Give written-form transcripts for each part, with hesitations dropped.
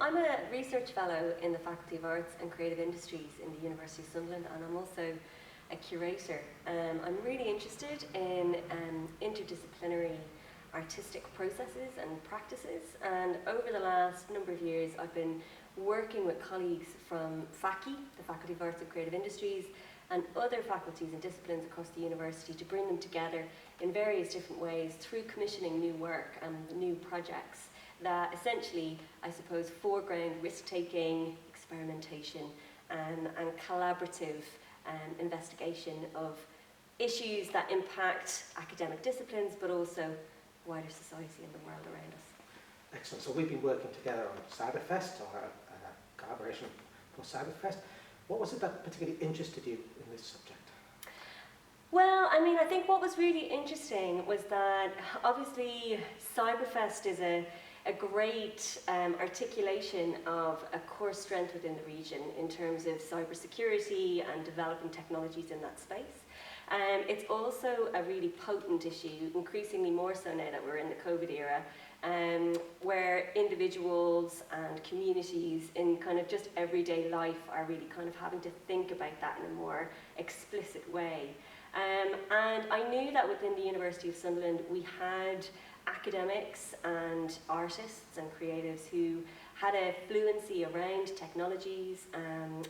I'm a research fellow in the Faculty of Arts and Creative Industries in the University of Sunderland, and I'm also a curator. I'm really interested in interdisciplinary artistic processes and practices, and over the last number of years I've been working with colleagues from FACI, the Faculty of Arts and Creative Industries, and other faculties and disciplines across the university to bring them together in various different ways through commissioning new work and new projects that essentially, I suppose, foreground risk-taking, experimentation, and collaborative investigation of issues that impact academic disciplines, but also wider society and the world around us. Excellent. So we've been working together on Cyberfest, or a collaboration for Cyberfest. What was it that particularly interested you in this subject? Well, I mean, I think what was really interesting was that obviously Cyberfest is a great articulation of a core strength within the region in terms of cybersecurity and developing technologies in that space. It's also a really potent issue, increasingly more so now that we're in the COVID era, where individuals and communities in kind of just everyday life are really kind of having to think about that in a more explicit way. And I knew that within the University of Sunderland we had academics and artists and creatives who had a fluency around technologies and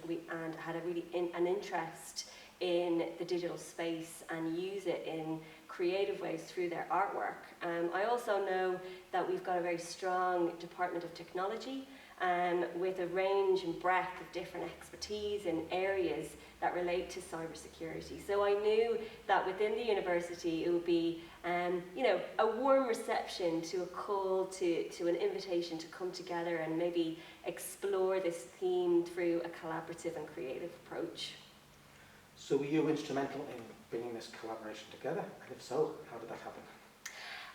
had a really an interest in the digital space and use it in creative ways through their artwork. I also know that we've got a very strong Department of Technology with a range and breadth of different expertise in areas that relate to cybersecurity. So I knew that within the university it would be a warm reception to a call, to an invitation to come together and maybe explore this theme through a collaborative and creative approach. So were you instrumental in bringing this collaboration together? And if so, how did that happen?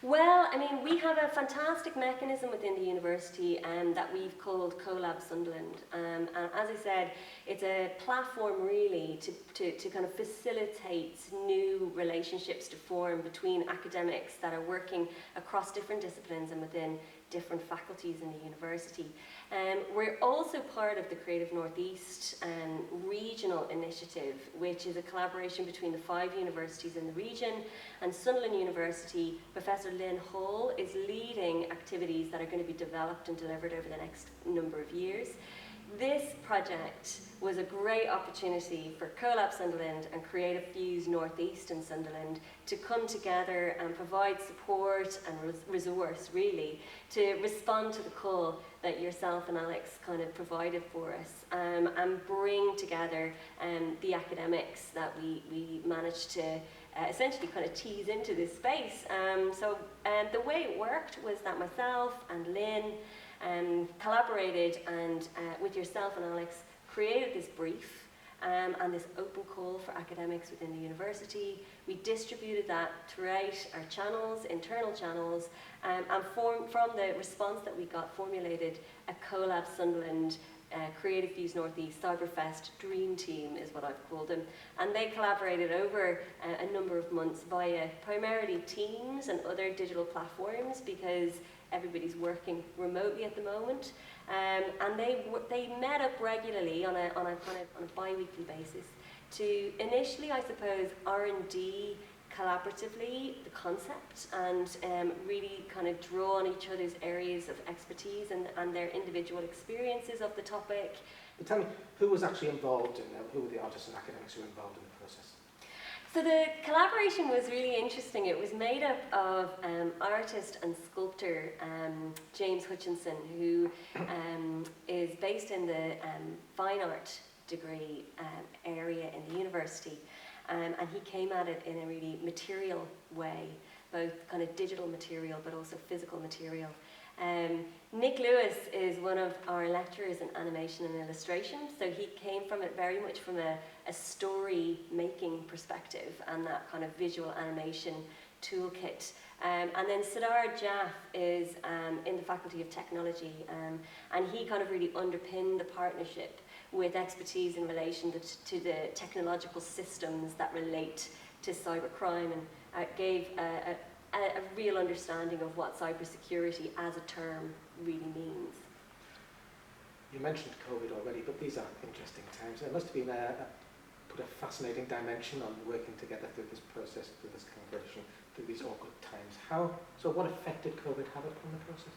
Well, I mean, we have a fantastic mechanism within the university that we've called CoLab Sunderland. And as I said, it's a platform really to kind of facilitate new relationships to form between academics that are working across different disciplines and within different faculties in the university. We're also part of the Creative Northeast regional initiative, which is a collaboration between the 5 universities in the region, and Sunderland University. Professor Lynn Hall is leading activities that are going to be developed and delivered over the next number of years. This project was a great opportunity for CoLab Sunderland and Creative Fuse Northeast in Sunderland to come together and provide support and resource really to respond to the call that yourself and Alex kind of provided for us and bring together the academics that we managed to essentially kind of tease into this space. So the way it worked was that myself and Lynn collaborated and with yourself and Alex created this brief and this open call for academics within the university. We distributed that throughout our channels, internal channels, and from the response that we got, formulated a CoLab Sunderland Creative Fuse Northeast Cyberfest Dream Team is what I've called them, and they collaborated over a number of months via primarily Teams and other digital platforms because everybody's working remotely at the moment, and they met up regularly on a bi-weekly basis to initially, I suppose, R&D collaboratively the concept and really kind of draw on each other's areas of expertise and their individual experiences of the topic. And tell me, who was actually involved who were the artists and academics who were involved in the process? So the collaboration was really interesting. It was made up of artist and sculptor James Hutchinson, who is based in the fine art degree area in the university. And he came at it in a really material way, both kind of digital material but also physical material. Nick Lewis is one of our lecturers in animation and illustration, so he came from it very much from a story making perspective and that kind of visual animation toolkit. And then Sidar Jaff is in the Faculty of Technology, and he kind of really underpinned the partnership with expertise in relation to the technological systems that relate to cybercrime, and gave a real understanding of what cybersecurity as a term really means. You mentioned COVID already, but these are interesting times. It must have been put a fascinating dimension on working together through this process, through this collaboration, through these awkward times. So what effect did COVID have upon the process?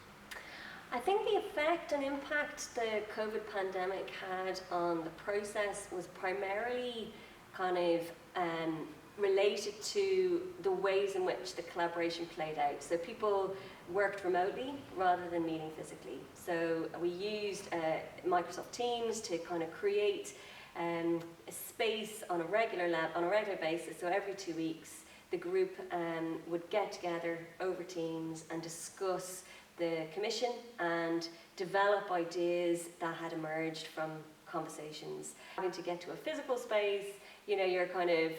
I think the effect and impact the COVID pandemic had on the process was primarily kind of related to the ways in which the collaboration played out. So people worked remotely rather than meeting physically. So we used Microsoft Teams to kind of create a space on a regular basis. So every 2 weeks, the group would get together over Teams and discuss the commission and develop ideas that had emerged from conversations. Having to get to a physical space, you're kind of,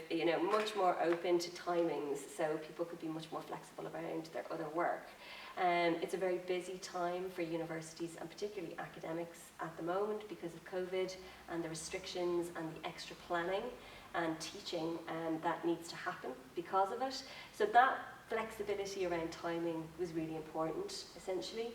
much more open to timings, so people could be much more flexible around their other work. It's a very busy time for universities and particularly academics at the moment because of COVID and the restrictions and the extra planning and teaching that needs to happen because of it. So that flexibility around timing was really important, essentially.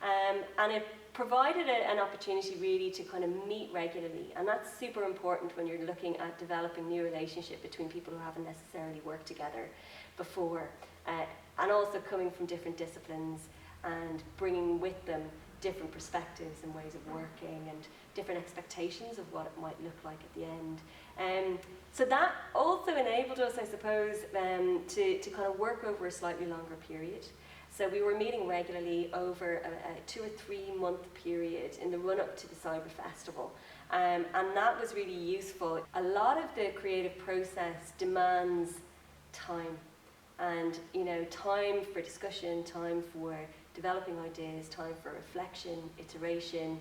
And it provided an opportunity really to kind of meet regularly, and that's super important when you're looking at developing new relationship between people who haven't necessarily worked together before, and also coming from different disciplines and bringing with them different perspectives and ways of working and different expectations of what it might look like at the end. So that also enabled us, I suppose, to kind of work over a slightly longer period. So we were meeting regularly over a 2 or 3 month period in the run-up to the Cyber Festival. And that was really useful. A lot of the creative process demands time. And time for discussion, time for developing ideas, time for reflection, iteration,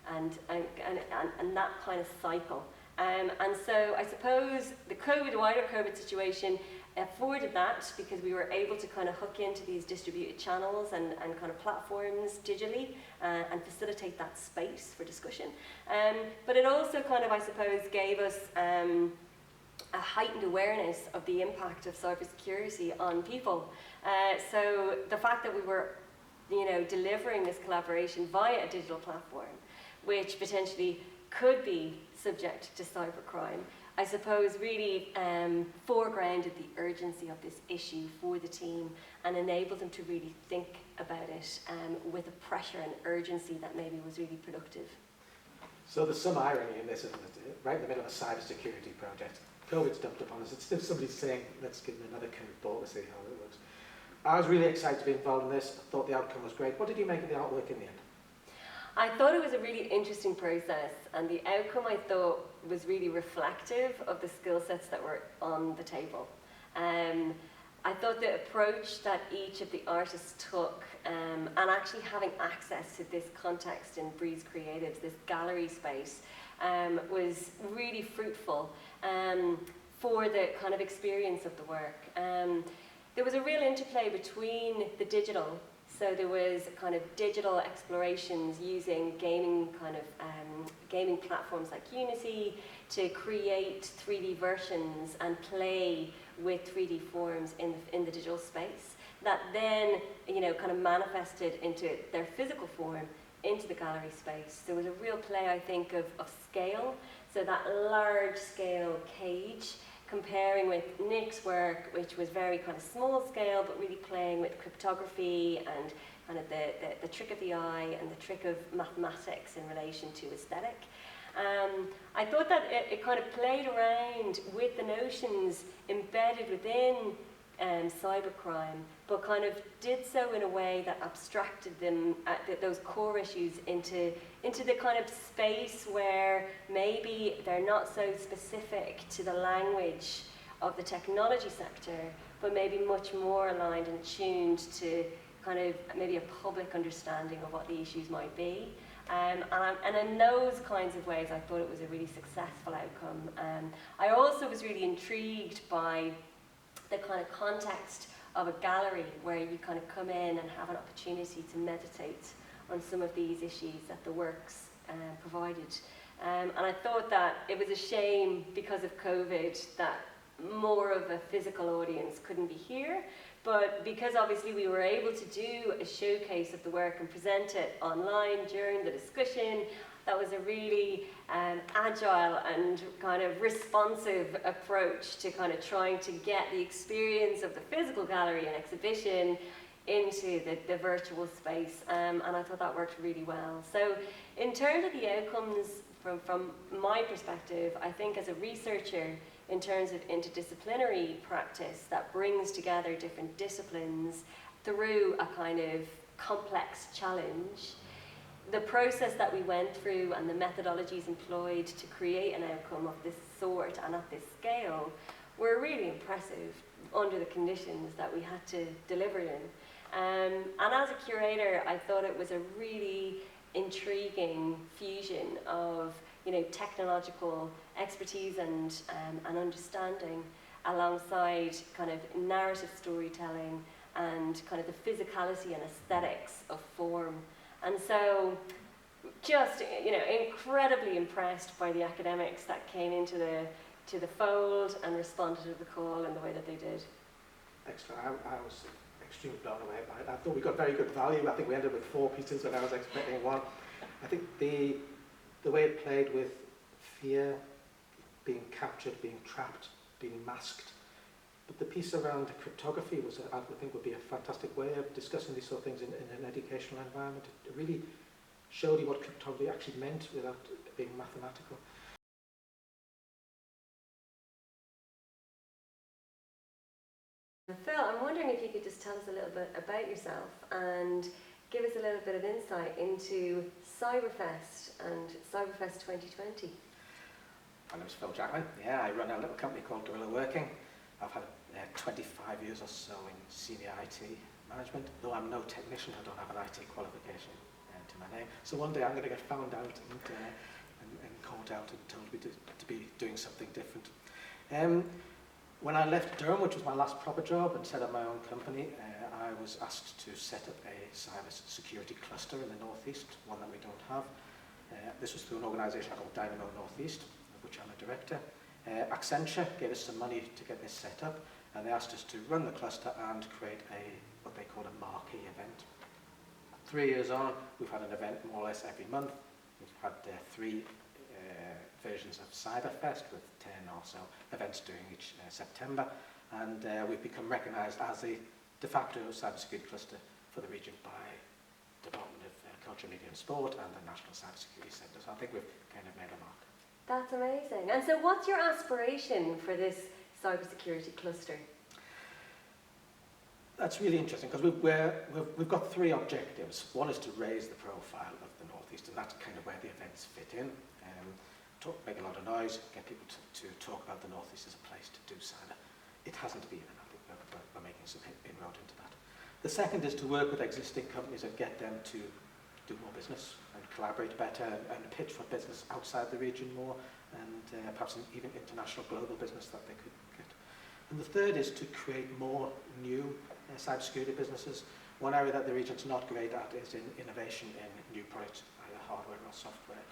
and that kind of cycle. And so I suppose the wider COVID situation afforded that because we were able to kind of hook into these distributed channels and kind of platforms digitally and facilitate that space for discussion. But it also kind of, I suppose, gave us a heightened awareness of the impact of cybersecurity on people. So the fact that we were delivering this collaboration via a digital platform, which potentially could be subject to cybercrime, I suppose really foregrounded the urgency of this issue for the team and enabled them to really think about it with a pressure and urgency that maybe was really productive. So there's some irony in this, isn't it? Right in the middle of a cybersecurity project, COVID's dumped upon us. It's still somebody saying, let's give them another curveball to see how it works. I was really excited to be involved in this. I thought the outcome was great. What did you make of the artwork in the end? I thought it was a really interesting process, and the outcome I thought was really reflective of the skill sets that were on the table. I thought the approach that each of the artists took, and actually having access to this context in Breeze Creatives, this gallery space, was really fruitful for the kind of experience of the work. There was a real interplay between the digital. So there was kind of digital explorations using gaming gaming platforms like Unity to create 3D versions and play with 3D forms in the digital space that then kind of manifested into their physical form into the gallery space. There was a real play, I think, of scale. So that large scale cage, comparing with Nick's work, which was very kind of small scale, but really playing with cryptography and kind of the trick of the eye and the trick of mathematics in relation to aesthetic. I thought that it kind of played around with the notions embedded within cybercrime, but kind of did so in a way that abstracted them, those core issues into the kind of space where maybe they're not so specific to the language of the technology sector, but maybe much more aligned and attuned to kind of maybe a public understanding of what the issues might be. And in those kinds of ways, I thought it was a really successful outcome. I also was really intrigued by the kind of context of a gallery where you kind of come in and have an opportunity to meditate on some of these issues that the works provided. And I thought that it was a shame because of COVID that more of a physical audience couldn't be here, but because obviously we were able to do a showcase of the work and present it online during the discussion, that was a really agile and kind of responsive approach to kind of trying to get the experience of the physical gallery and exhibition into the virtual space, and I thought that worked really well. So in terms of the outcomes from my perspective, I think as a researcher, in terms of interdisciplinary practice that brings together different disciplines through a kind of complex challenge, the process that we went through and the methodologies employed to create an outcome of this sort and at this scale were really impressive under the conditions that we had to deliver in. And as a curator, I thought it was a really intriguing fusion of, you know, technological expertise and understanding alongside kind of narrative storytelling and kind of the physicality and aesthetics of form. And so just, you know, incredibly impressed by the academics that came into the fold and responded to the call in the way that they did. Excellent. I was extremely blown away by it. I thought we got very good value. I think we ended with 4 pieces when I was expecting 1. I think the way it played with fear, being captured, being trapped, being masked. But the piece around cryptography was, I think, would be a fantastic way of discussing these sort of things in an educational environment. It really showed you what cryptography actually meant without being mathematical. Phil, I'm wondering if you could just tell us a little bit about yourself and give us a little bit of insight into Cyberfest and Cyberfest 2020. My name's Phil Jackman. Yeah, I run a little company called Guerrilla Working. I've had 25 years or so in senior IT management, though I'm no technician. I don't have an IT qualification to my name. So one day I'm going to get found out and called out and told me to be doing something different. When I left Durham, which was my last proper job, and set up my own company, I was asked to set up a cyber security cluster in the Northeast, one that we don't have. This was through an organisation called Dynamo Northeast, of which I'm a director. Accenture gave us some money to get this set up, and they asked us to run the cluster and create what they call a marquee event. 3 years on, we've had an event more or less every month. We've had 3 versions of Cyberfest with 10 or so events during each September, and we've become recognised as the de facto cybersecurity cluster for the region by Department of Culture, Media and Sport and the National Cybersecurity Centre. So I think we've kind of made a mark. That's amazing. And so what's your aspiration for this cybersecurity cluster? That's really interesting because we've got 3 objectives. One is to raise the profile of the Northeast, and that's kind of where the events fit in. Make a lot of noise, get people to talk about the Northeast as a place to do cyber. It hasn't been, and I think we're making some inroad into that. The second is to work with existing companies and get them to do more business and collaborate better and pitch for business outside the region more, and perhaps even international global business that they could get. And the third is to create more new cybersecurity businesses. One area that the region's not great at is in innovation in new products, either hardware or software.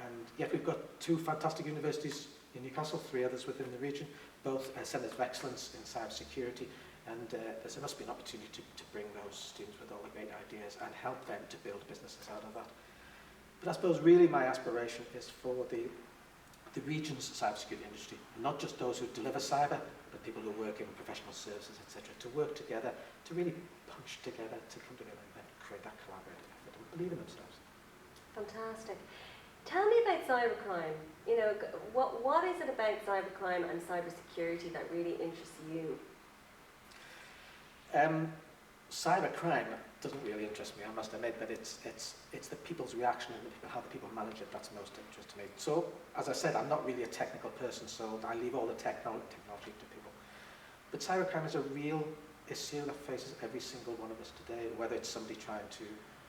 And yet we've got 2 fantastic universities in Newcastle, 3 others within the region, both centres of excellence in cybersecurity, and there must be an opportunity to bring those students with all the great ideas and help them to build businesses out of that. But I suppose really my aspiration is for the region's cybersecurity industry, not just those who deliver cyber, but people who work in professional services, etc., to work together, to really punch together, to come together and create that collaborative effort and believe in themselves. Fantastic. Tell me about cybercrime. You know, what is it about cybercrime and cybersecurity that really interests you? Cybercrime doesn't really interest me, I must admit, but it's the people's reaction and how the people manage it that's most interesting to me. So, as I said, I'm not really a technical person, so I leave all the technology to people. But cybercrime is a real issue that faces every single one of us today, whether it's somebody trying to,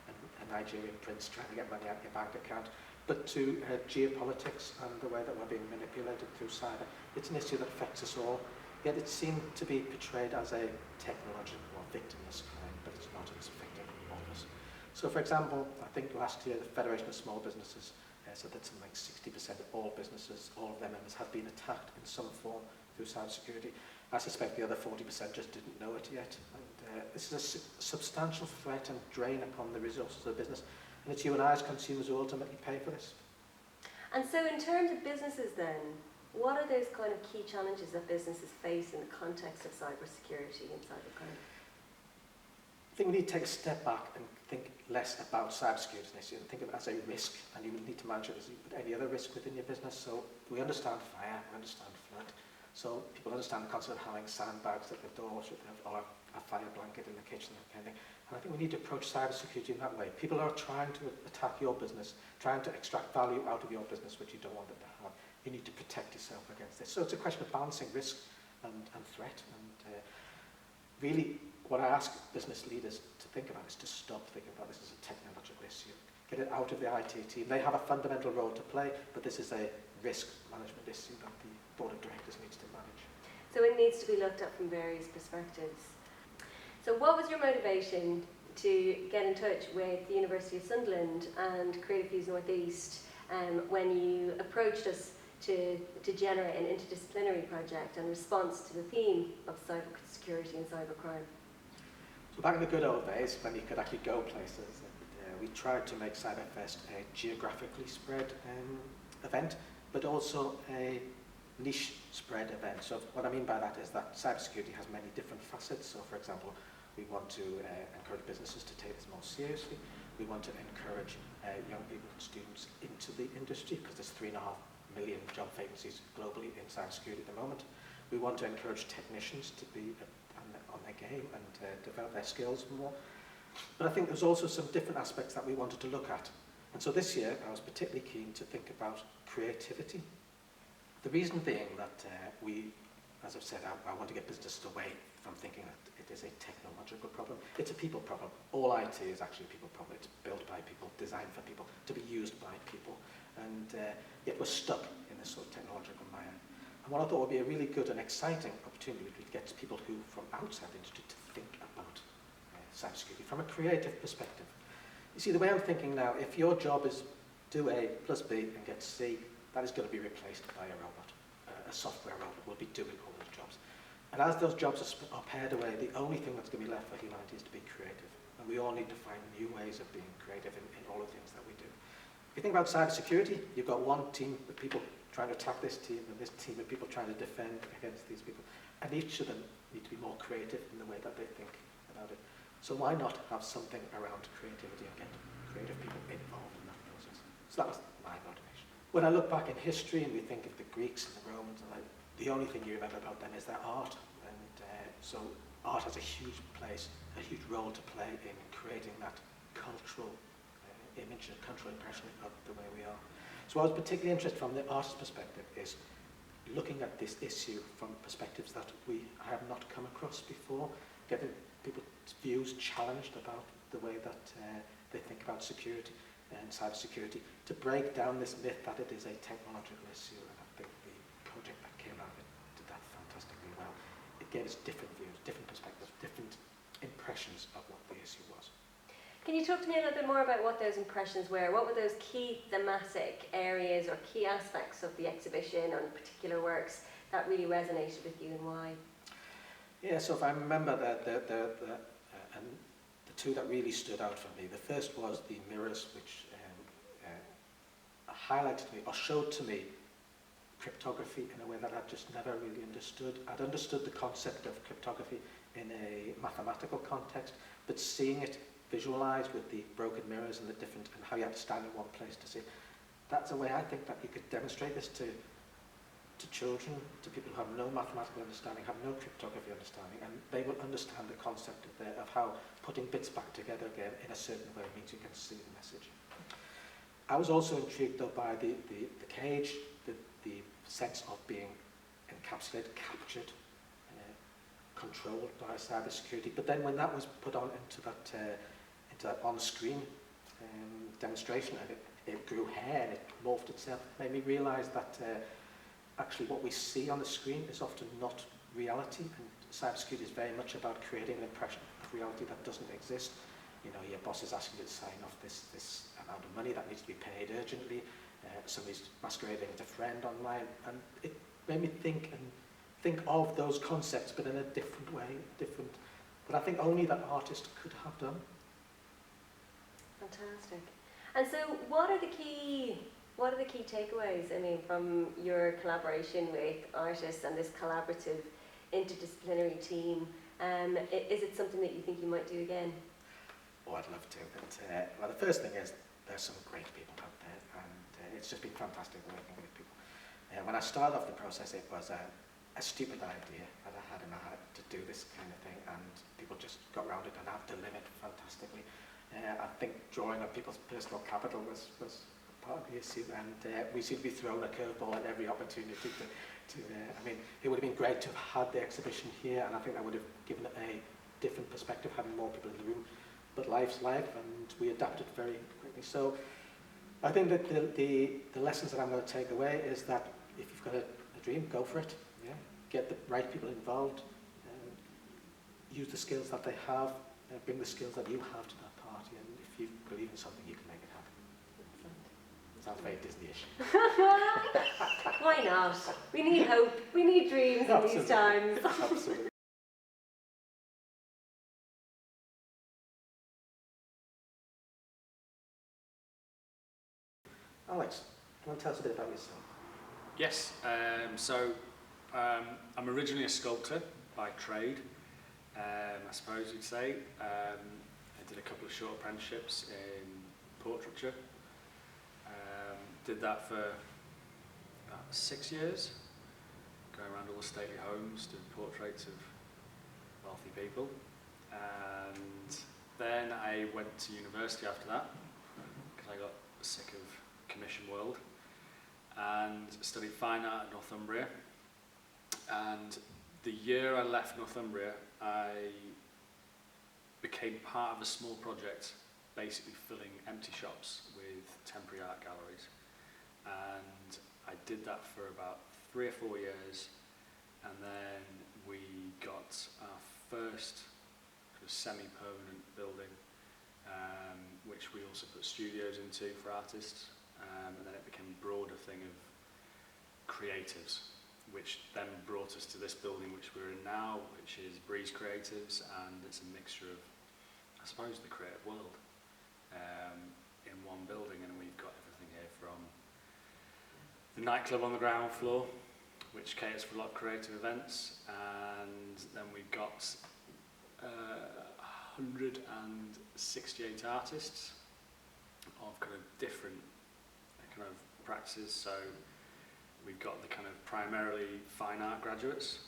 a Nigerian prince trying to get money out of your bank account, but to geopolitics and the way that we're being manipulated through cyber. It's an issue that affects us all. yet it seemed to be portrayed as a technological or victimless crime, but it's not, it's affecting all of us. So for example, I think last year the Federation of Small Businesses said that something like 60% of all businesses, all of their members, have been attacked in some form through cybersecurity. I suspect the other 40% just didn't know it yet. And this is a substantial threat and drain upon the resources of the business. And it's you and I as consumers who ultimately pay for this. And so in terms of businesses then, what are those kind of key challenges that businesses face in the context of cybersecurity and cybercrime? I think we need to take a step back and think less about cybersecurity as an issue and think of it as a risk, and you need to manage it as you would any other risk within your business. So we understand fire, we understand flood. So people understand the concept of having sandbags at the door or a fire blanket in the kitchen, that kind of thing. And I think we need to approach cybersecurity in that way. People are trying to attack your business, trying to extract value out of your business which you don't want them to have. You need to protect yourself against this. So it's a question of balancing risk and threat. And really, what I ask business leaders to think about is to stop thinking about this as a technological issue. Get it out of the IT team. They have a fundamental role to play, but this is a risk management issue that the board of directors needs to manage. So it needs to be looked at from various perspectives. So what was your motivation to get in touch with the University of Sunderland and Creative Fuse North East when you approached us to generate an interdisciplinary project in response to the theme of cybersecurity and cybercrime? So back in the good old days, when you could actually go places, we tried to make Cyberfest a geographically spread event, but also a niche spread event. So what I mean by that is that cybersecurity has many different facets. So for example, we want to encourage businesses to take this more seriously. We want to encourage young people and students into the industry, because there's 3.5 million job vacancies globally in cybersecurity at the moment. We want to encourage technicians to be on their game and develop their skills more. But I think there's also some different aspects that we wanted to look at. And so this year, I was particularly keen to think about creativity. The reason being that as I've said, I want to get businesses away from thinking that it is a technological problem. It's a people problem. All IT is actually a people problem. It's built by people, designed for people, to be used by people. And yet we're stuck in this sort of technological mire. And what I thought would be a really good and exciting opportunity would be to get people who, from outside the industry, to think about cybersecurity from a creative perspective. You see, the way I'm thinking now, if your job is do A plus B and get C, that is going to be replaced by a robot. A software robot will be doing all those jobs. And as those jobs are pared away, the only thing that's going to be left for humanity is to be creative. And we all need to find new ways of being creative in all the things that we do. If you think about cybersecurity, you've got one team of people trying to attack this team, and this team of people trying to defend against these people. And each of them need to be more creative in the way that they think about it. So why not have something around creativity and get creative people involved in that process? So that was my motivation. When I look back in history and we think of the Greeks and the Romans, and the only thing you remember about them is their art. And so art has a huge place, a huge role to play in creating that cultural image and cultural impression of the way we are. So what I was particularly interested from the artist's perspective is looking at this issue from perspectives that we have not come across before, getting people's views challenged about the way that they think about security and cybersecurity, to break down this myth that it is a technological issue. And I think the project that came out of it did that fantastically well. It gave us different views, different perspectives, different impressions of what the issue was. Can you talk to me a little bit more about what those impressions were? What were those key thematic areas or key aspects of the exhibition or particular works that really resonated with you, and why? Yeah, so if I remember the two that really stood out for me, the first was the mirrors, which highlighted to me or showed to me cryptography in a way that I'd just never really understood. I'd understood the concept of cryptography in a mathematical context, but seeing it visualized with the broken mirrors and the different, and how you have to stand in one place to see. That's a way I think that you could demonstrate this to children, to people who have no mathematical understanding, have no cryptography understanding, and they will understand the concept of how putting bits back together again in a certain way means you can see the message. I was also intrigued though by the cage, the sense of being encapsulated, captured, controlled by cybersecurity. But then when that was put on into that on-screen demonstration, and it grew hair and it morphed itself, made me realise that actually what we see on the screen is often not reality, and cybersecurity is very much about creating an impression of reality that doesn't exist. You know, your boss is asking you to sign off this amount of money that needs to be paid urgently. Somebody's masquerading as a friend online, and it made me think of those concepts, but in a different way, that I think only that artist could have done. Fantastic. And so, what are the key takeaways? I mean, from your collaboration with artists and this collaborative, interdisciplinary team, is it something that you think you might do again? Oh, I'd love to. But well, the first thing is there's some great people out there, and it's just been fantastic working with people. When I started off the process, it was a stupid idea that I had in my head to do this kind of thing, and people just got around it and have delivered fantastically. I think drawing on people's personal capital was part of the issue, and we seem to be thrown a curveball at every opportunity I mean, it would have been great to have had the exhibition here, and I think that would have given it a different perspective, having more people in the room. But life's life, and we adapted very quickly. So I think that the lessons that I'm going to take away is that if you've got a dream, go for it. Yeah, get the right people involved, use the skills that they have, bring the skills that you have to that party, and if you believe in something, you can make it happen. Sounds very Disney-ish. Why not? We need hope. We need dreams in these times. Absolutely. Alex, do you want to tell us a bit about yourself? Yes, I'm originally a sculptor by trade, I suppose you'd say. I did a couple of short apprenticeships in portraiture. Did that for about 6 years, going around all the stately homes, doing portraits of wealthy people. And then I went to university after that, because I got sick of commission world, and studied fine art at Northumbria. And the year I left Northumbria, I became part of a small project basically filling empty shops with temporary art galleries. And I did that for about 3 or 4 years, and then we got our first semi-permanent building, which we also put studios into for artists. And then it became a broader thing of creatives, which then brought us to this building which we're in now, which is Breeze Creatives, and it's a mixture of, I suppose, the creative world in one building. And we've got everything here from the nightclub on the ground floor, which caters for a lot of creative events, and then we've got 168 artists of kind of different kind of practices. So we've got the kind of primarily fine art graduates,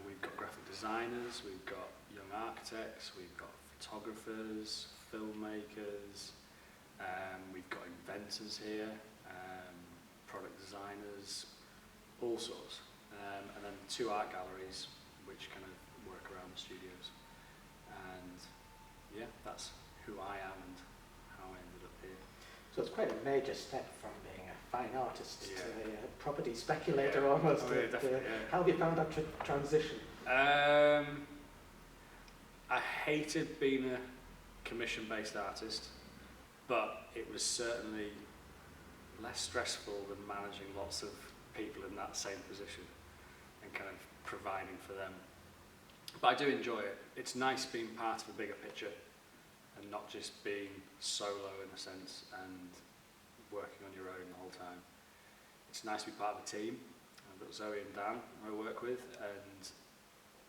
we've got graphic designers, we've got young architects, we've got photographers, filmmakers, we've got inventors here, product designers, all sorts. And then 2 art galleries which kind of work around the studios. And yeah, that's who I am and how I ended up here. So it's quite a major step from being a fine artist to a property speculator almost. Oh, yeah, definitely, yeah. How have you found that transition? I hated being a commission-based artist, but it was certainly less stressful than managing lots of people in that same position and kind of providing for them. But I do enjoy it. It's nice being part of a bigger picture and not just being solo in a sense and working on your own the whole time. It's nice to be part of a team. I've got Zoe and Dan who I work with, and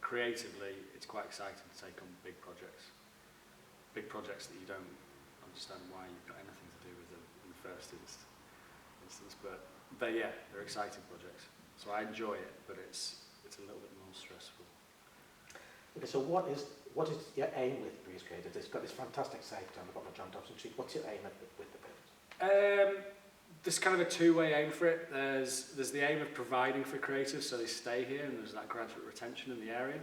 creatively it's quite exciting to take on big projects that you don't understand why you've got anything to do with them in the first instance, but they're exciting projects. So I enjoy it, but it's a little bit more stressful. Okay, so what is your aim with Breeze Creative? It's got this fantastic site down the bottom of John Dobson Street. What's your aim with the build? There's kind of a two-way aim for it. There's the aim of providing for creatives so they stay here and there's that graduate retention in the area.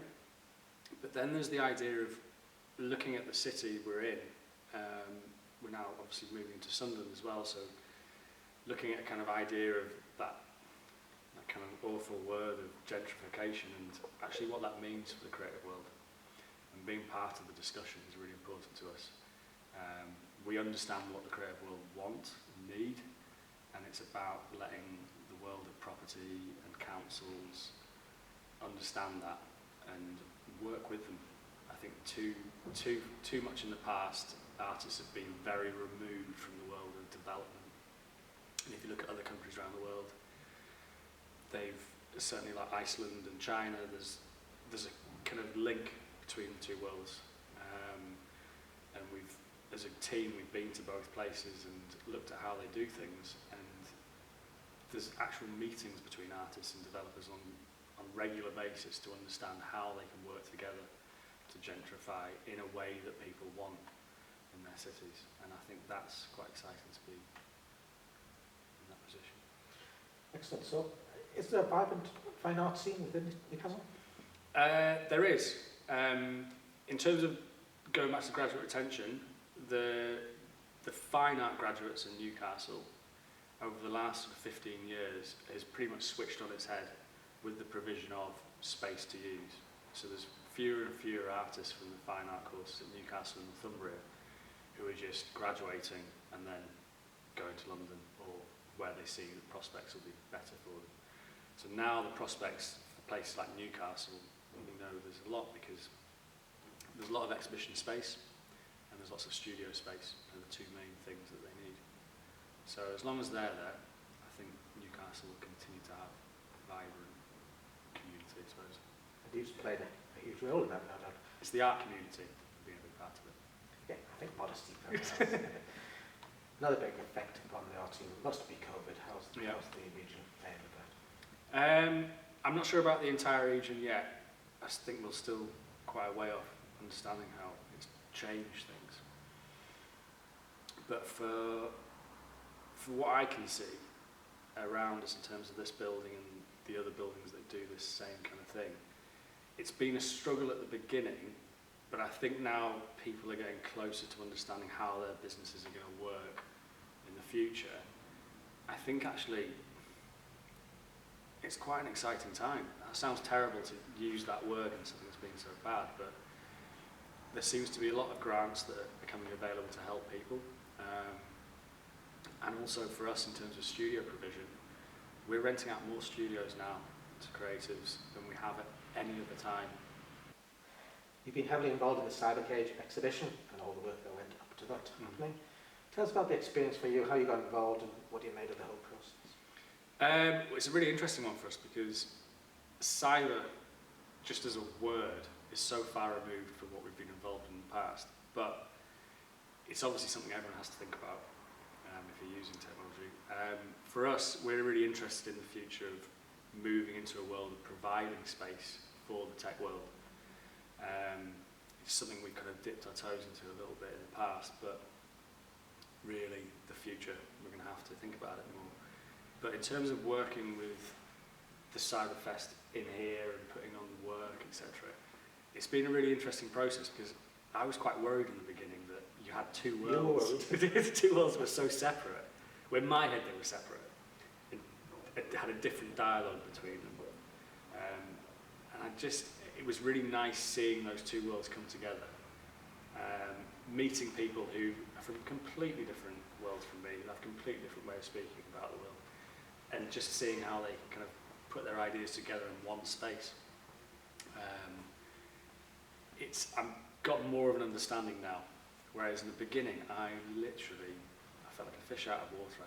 But then there's the idea of looking at the city we're in. We're now obviously moving to Sunderland as well, so looking at a kind of idea of that kind of awful word of gentrification and actually what that means for the creative world. And being part of the discussion is really important to us. We understand what the creative world want and need, and it's about letting the world of property and councils understand that and work with them. I think too much in the past, artists have been very removed from the world of development. And if you look at other countries around the world, they've certainly, like Iceland and China, there's a kind of link between the two worlds. And as a team, we've been to both places and looked at how they do things. And there's actual meetings between artists and developers on regular basis to understand how they can work together to gentrify in a way that people want in their cities. And I think that's quite exciting to be in that position. Excellent. So, is there a vibrant fine art scene within Newcastle? There is. In terms of going back to graduate retention, the fine art graduates in Newcastle over the last 15 years has pretty much switched on its head with the provision of space to use. So there's fewer and fewer artists from the fine art courses at Newcastle and Northumbria who are just graduating and then going to London or where they see the prospects will be better for them. So now the prospects for places like Newcastle, we know there's a lot because there's a lot of exhibition space and there's lots of studio space, are the two main things that they need. So as long as they're there, I think Newcastle will continue to have a vibrant community, I suppose. And you've played a huge role in that, no doubt. It's the art community being a big part of it. Yeah, I think modesty. Another big effect upon the art scene must be COVID. How's the region playing with that? I'm not sure about the entire region yet. I think we're still quite a way off understanding how it's changed things. But for what I can see around us in terms of this building and the other buildings that do this same kind of thing, it's been a struggle at the beginning, but I think now people are getting closer to understanding how their businesses are going to work in the future. I think actually it's quite an exciting time. That sounds terrible to use that word in something that's been so bad, but there seems to be a lot of grants that are becoming available to help people. And also for us in terms of studio provision, we're renting out more studios now to creatives than we have at any other time. You've been heavily involved in the Cybercage exhibition and all the work that went up to that happening. Tell us about the experience for you, how you got involved and what you made of the whole process. It's a really interesting one for us because cyber, just as a word, is so far removed from what we've been involved in the past. But it's obviously something everyone has to think about if you're using technology. For us, we're really interested in the future of moving into a world of providing space for the tech world. It's something we kind of dipped our toes into a little bit in the past, but really the future, we're going to have to think about it more. But in terms of working with the Cyberfest in here and putting on the work, etc., it's been a really interesting process because I was quite worried in the beginning that you had two worlds. The two worlds were so separate. Well, in my head they were separate. It had a different dialogue between them. And it was really nice seeing those two worlds come together. Meeting people who are from completely different worlds from me, who have a completely different way of speaking about the world. And just seeing how they kind of put their ideas together in one space. I've got more of an understanding now, whereas in the beginning I felt like a fish out of water.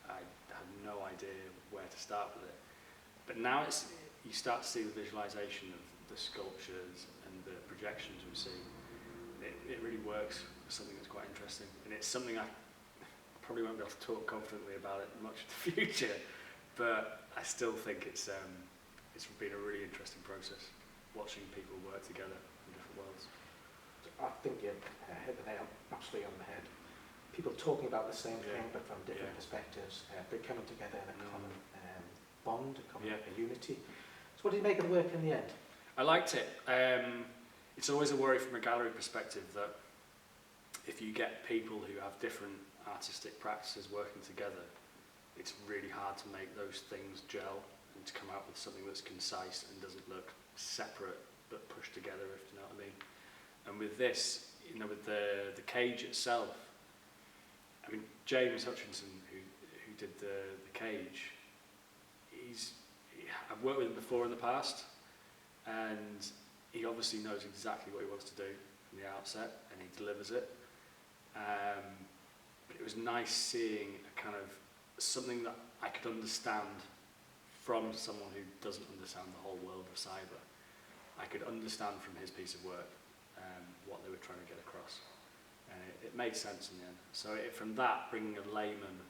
I had no idea where to start with it. But now you start to see the visualization of the sculptures and the projections we see. It really works for something that's quite interesting, and it's something I probably won't be able to talk confidently about it much in the future, but I still think it's been a really interesting process watching people work together in different worlds. I think you hit the nail absolutely on the head. People talking about the same thing but from different perspectives, but coming together in a common bond, a common unity. So what did you make of the work in the end? I liked it. It's always a worry from a gallery perspective that if you get people who have different artistic practices working together, it's really hard to make those things gel and to come out with something that's concise and doesn't look separate but pushed together, if you know what I mean. And with this, you know, with the cage itself, I mean, James Hutchinson, who did the cage, I've worked with him before in the past, and he obviously knows exactly what he wants to do from the outset, and he delivers it. But it was nice seeing a kind of something that I could understand from someone who doesn't understand the whole world of cyber. I could understand from his piece of work what they were trying to get across. And it made sense in the end. So from that, bringing a layman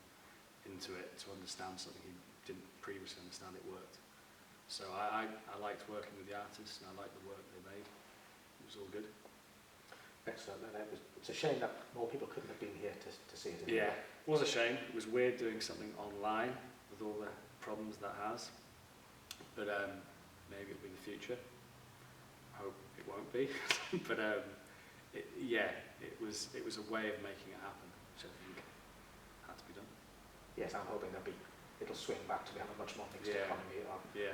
into it to understand something he didn't previously understand, it worked. So I liked working with the artists, and I liked the work they made. It was all good. Excellent. And it's a shame that more people couldn't have been here to see it. Yeah, it was a shame. It was weird doing something online with all the problems that has. But maybe it'll be the future. I hope it won't be. But it was a way of making it happen, which I think had to be done. Yes, I'm hoping it'll swing back to be having a much more mixed economy. Yeah.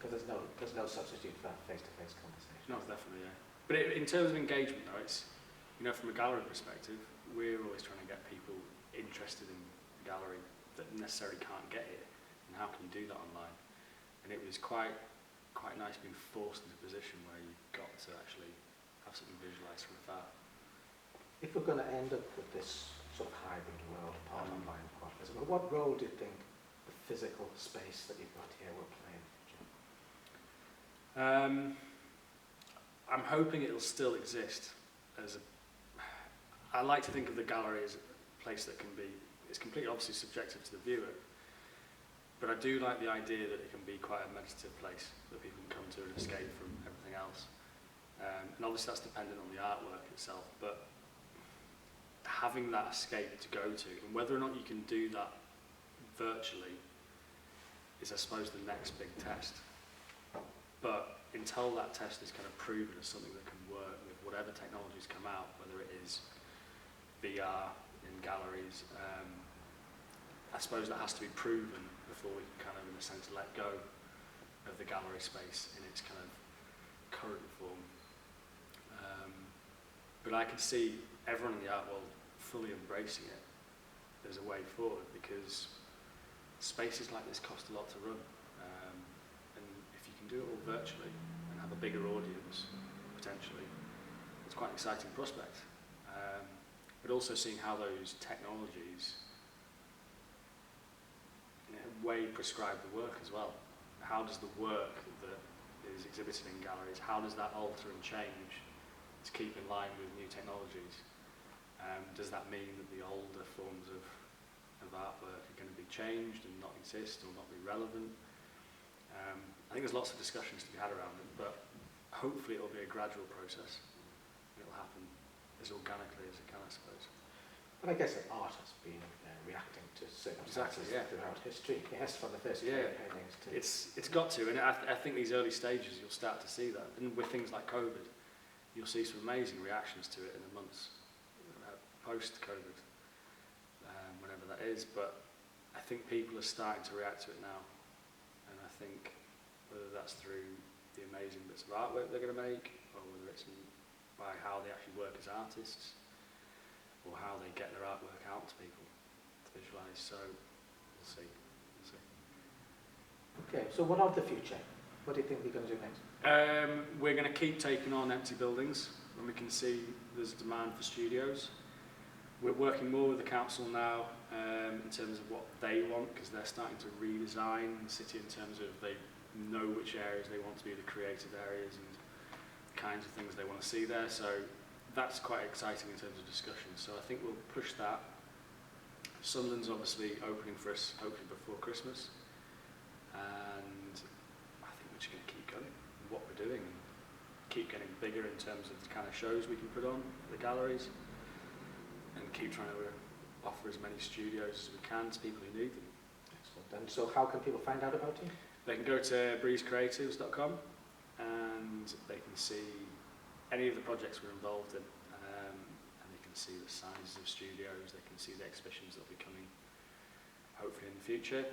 Because there's no substitute for face-to-face conversation. No, definitely, yeah. But in terms of engagement, though, it's, you know, from a gallery perspective, we're always trying to get people interested in the gallery that necessarily can't get here, and how can you do that online? And it was quite nice being forced into a position where you got to actually have something visualised from afar. If we're going to end up with this sort of hybrid world, part online, part physical, what role do you think the physical space that you've got here will play in the future? I'm hoping it'll still exist I like to think of the gallery as a place that it's completely obviously subjective to the viewer, but I do like the idea that it can be quite a meditative place that people can come to and escape from everything else. And obviously that's dependent on the artwork itself, but having that escape to go to, and whether or not you can do that virtually is, I suppose, the next big test. But until that test is kind of proven as something that can work with whatever technologies come out, whether it is VR in galleries, I suppose that has to be proven before we can kind of, in a sense, let go of the gallery space in its kind of current form. But I could see everyone in the art world fully embracing it as a way forward, because spaces like this cost a lot to run. And if you can do it all virtually and have a bigger audience, potentially, it's quite an exciting prospect. But also seeing how those technologies in a way prescribe the work as well. How does the work that is exhibited in galleries, how does that alter and change to keep in line with new technologies? Does that mean that the older forms of artwork are going to be changed and not exist or not be relevant? I think there's lots of discussions to be had around it, but hopefully it'll be a gradual process. It'll happen as organically as it can, I suppose. But I guess that art has been reacting to circumstances throughout history. Yes, from the first paintings to... It's got to, and I think these early stages you'll start to see that. And with things like COVID, you'll see some amazing reactions to it in the months post-COVID, whenever that is. But I think people are starting to react to it now. And I think whether that's through the amazing bits of artwork they're going to make, or whether it's by how they actually work as artists, or how they get their artwork out to people to visualise. So we'll see. Okay, so what of the future? What do you think we're going to do next? We're going to keep taking on empty buildings when we can see there's demand for studios. We're working more with the council now in terms of what they want, because they're starting to redesign the city in terms of they know which areas they want to be the creative areas and the kinds of things they want to see there. So that's quite exciting in terms of discussion. So I think we'll push that. Sunderland's obviously opening for us, hopefully before Christmas. And I think we're just going to keep going with what we're doing and keep getting bigger in terms of the kind of shows we can put on at the galleries, and keep trying to offer as many studios as we can to people who need them. Excellent. And so how can people find out about you? They can go to breezecreatives.com and they can see any of the projects we're involved in, and they can see the sizes of studios, they can see the exhibitions that will be coming hopefully in the future.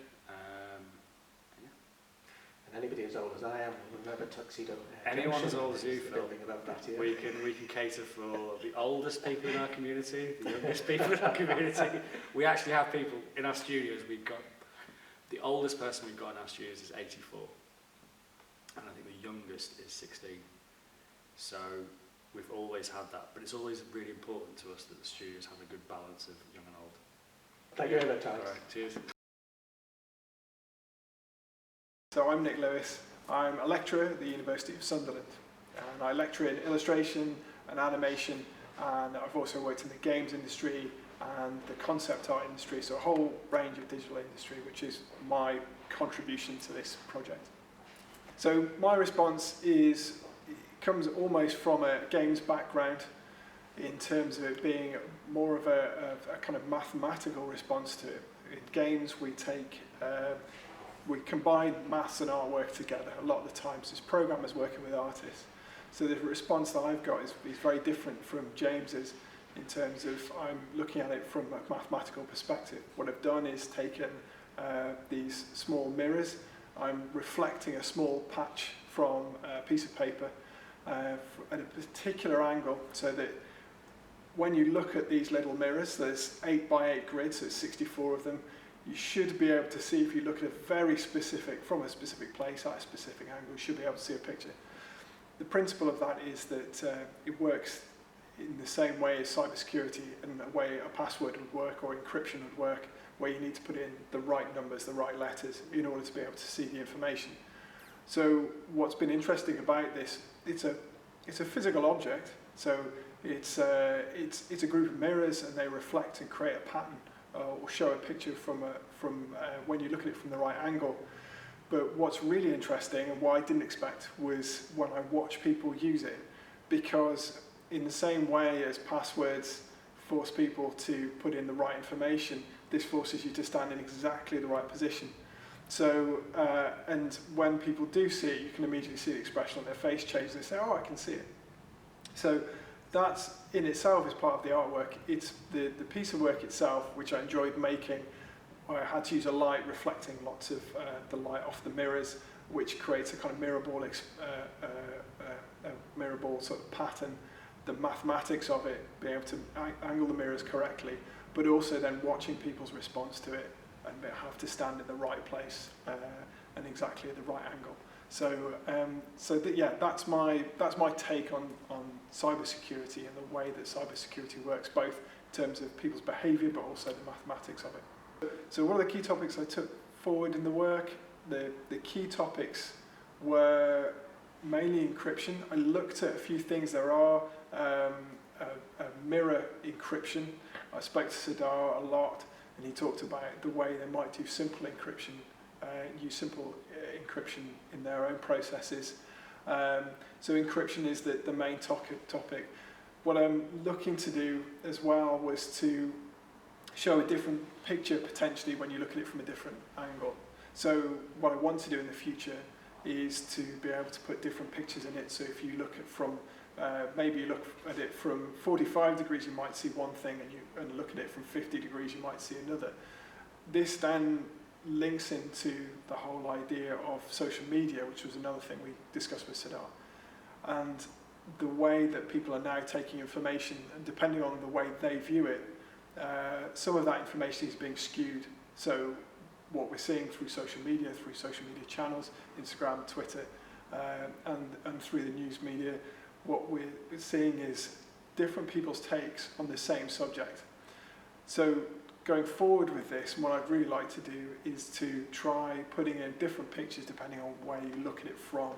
Anybody as old as I am will remember Tuxedo. Anyone as old as you, The Phil. building above that, yeah. We can cater for the oldest people in our community, the youngest people in our community. We actually have people in our studios. We've got the oldest person we've got in our studios is 84, and I think the youngest is 16. So we've always had that, but it's always really important to us that the studios have a good balance of young and old. Thank you very much, Alex. All right, cheers. So I'm Nick Lewis. I'm a lecturer at the University of Sunderland, and I lecture in illustration and animation, and I've also worked in the games industry and the concept art industry, so a whole range of digital industry, which is my contribution to this project. So my response comes almost from a games background in terms of it being more of a kind of mathematical response to it. In games, we combine maths and artwork together a lot of the times as programmers working with artists. So the response that I've got is very different from James's in terms of I'm looking at it from a mathematical perspective. What I've done is taken these small mirrors. I'm reflecting a small patch from a piece of paper at a particular angle so that when you look at these little mirrors, there's 8 by 8 grids, so 64 of them. You should be able to see, if you look at from a specific place at a specific angle, you should be able to see a picture. The principle of that is that it works in the same way as cybersecurity, in a way a password would work or encryption would work, where you need to put in the right numbers, the right letters, in order to be able to see the information. So what's been interesting about this, it's a physical object, so it's a group of mirrors, and they reflect and create a pattern or show a picture from when you look at it from the right angle. But what's really interesting, and what I didn't expect, was when I watch people use it, because in the same way as passwords force people to put in the right information, this forces you to stand in exactly the right position. So, and when people do see it, you can immediately see the expression on their face change. They say, oh, I can see it. So that's in itself is part of the artwork. It's the piece of work itself, which I enjoyed making. I had to use a light reflecting lots of the light off the mirrors, which creates a kind of mirror ball sort of pattern. The mathematics of it, being able to angle the mirrors correctly, but also then watching people's response to it, and they have to stand in the right place and exactly at the right angle. So, that's my take on cybersecurity and the way that cybersecurity works, both in terms of people's behaviour, but also the mathematics of it. So, what are the key topics I took forward in the work? The key topics were mainly encryption. I looked at a few things. There are a mirror encryption. I spoke to Sidar a lot, and he talked about the way they might do simple encryption, use simple encryption in their own processes. So encryption is the main topic. What I'm looking to do as well was to show a different picture potentially when you look at it from a different angle. So what I want to do in the future is to be able to put different pictures in it. So if you look at maybe you look at it from 45 degrees, you might see one thing, and look at it from 50 degrees, you might see another. This then links into the whole idea of social media, which was another thing we discussed with Sidar, and the way that people are now taking information, and depending on the way they view it, some of that information is being skewed. So what we're seeing through social media channels, Instagram, Twitter, and through the news media, what we're seeing is different people's takes on the same subject. So going forward with this, what I'd really like to do is to try putting in different pictures depending on where you look at it from.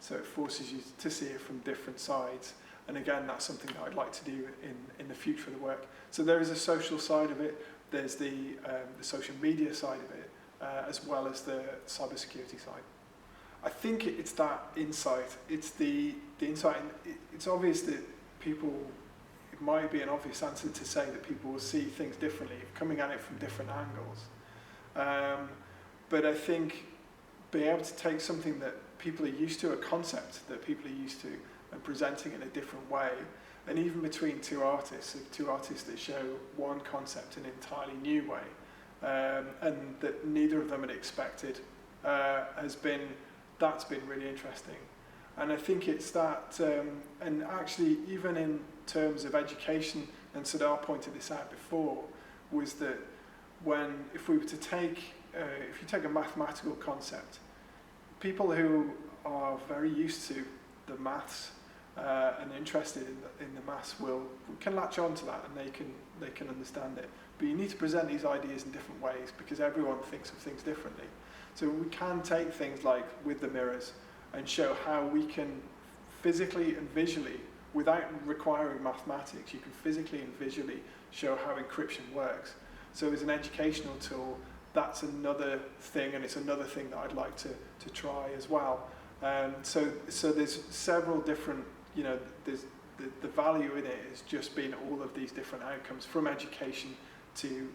So it forces you to see it from different sides. And again, that's something that I'd like to do in the future of the work. So there is a social side of it, there's the social media side of it, as well as the cybersecurity side. I think it's that insight. It's the insight. It's obvious that people, it might be an obvious answer to say that people will see things differently, coming at it from different angles. But I think being able to take something that people are used to, a concept that people are used to, and presenting it in a different way, and even between two artists that show one concept in an entirely new way, and that neither of them had expected, has been that's been really interesting. And I think it's that, and actually even in terms of education, and Sardar pointed this out before, was that if we were to take, if you take a mathematical concept, people who are very used to the maths and interested in the maths can latch on to that, and they can understand it. But you need to present these ideas in different ways, because everyone thinks of things differently. So we can take things like with the mirrors and show how we can physically and visually, without requiring mathematics, you can physically and visually show how encryption works. So as an educational tool, that's another thing, and it's another thing that I'd like to try as well. So there's several different, there's the value in it has just been all of these different outcomes, from education to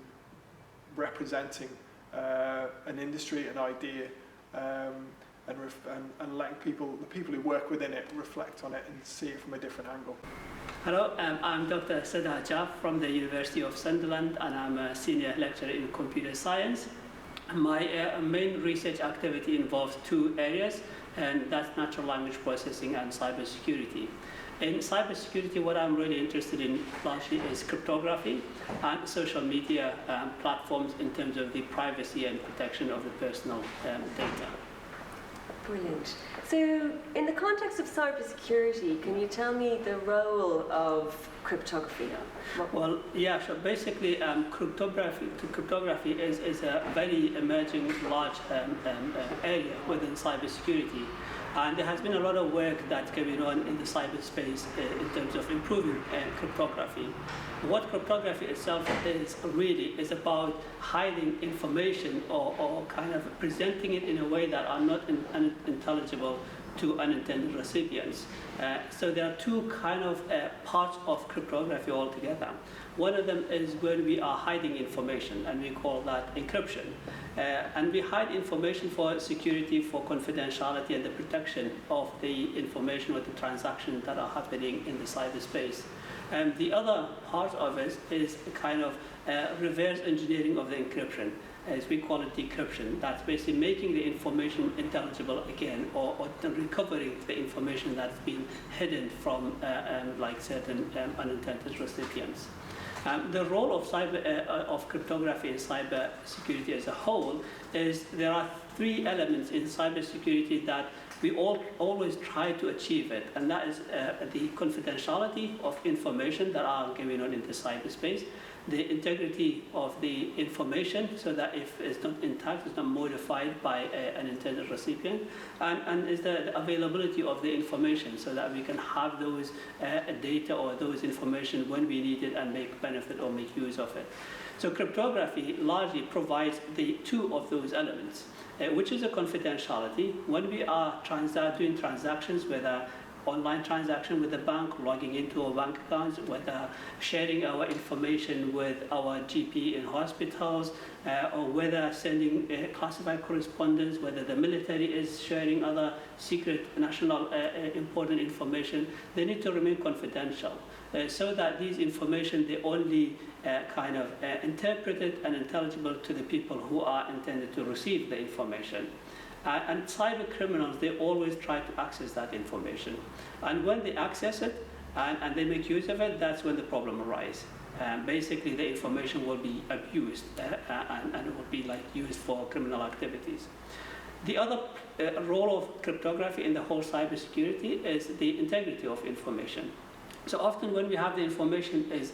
representing an industry, an idea, and letting the people who work within it reflect on it and see it from a different angle. Hello, I'm Dr. Sardar Jaff from the University of Sunderland, and I'm a senior lecturer in computer science. My main research activity involves two areas, and that's natural language processing and cybersecurity. In cybersecurity, what I'm really interested in largely is cryptography and social media platforms in terms of the privacy and protection of the personal data. Brilliant. So, in the context of cybersecurity, can you tell me the role of cryptography? Well, yeah, so basically cryptography is a very emerging large area within cybersecurity. And there has been a lot of work that's going on in the cyberspace in terms of improving cryptography. What cryptography itself is about hiding information or kind of presenting it in a way that are not unintelligible to unintended recipients. So there are two kind of parts of cryptography altogether. One of them is when we are hiding information, and we call that encryption. And we hide information for security, for confidentiality, and the protection of the information or the transactions that are happening in the cyberspace. And the other part of it is a kind of reverse engineering of the encryption, as we call it decryption. That's basically making the information intelligible again, or recovering the information that's been hidden from like certain unintended recipients. The role of cryptography in cybersecurity as a whole is there are three elements in cybersecurity that we always try to achieve it, and that is the confidentiality of information that are going on in the cyberspace, the integrity of the information, so that if it's not intact, it's not modified by an intended recipient, and is the availability of the information, so that we can have those data or those information when we need it and make benefit or make use of it. So cryptography largely provides the two of those elements, which is a confidentiality. When we are doing transactions, whether online transaction with the bank, logging into our bank accounts, whether sharing our information with our GP in hospitals, or whether sending classified correspondence, whether the military is sharing other secret national important information, they need to remain confidential, so that these information, they only kind of interpreted and intelligible to the people who are intended to receive the information. And cyber criminals, they always try to access that information. And when they access it and they make use of it, that's when the problem arises. Basically, the information will be abused and it will be used for criminal activities. The other role of cryptography in the whole cybersecurity is the integrity of information. So often when we have the information is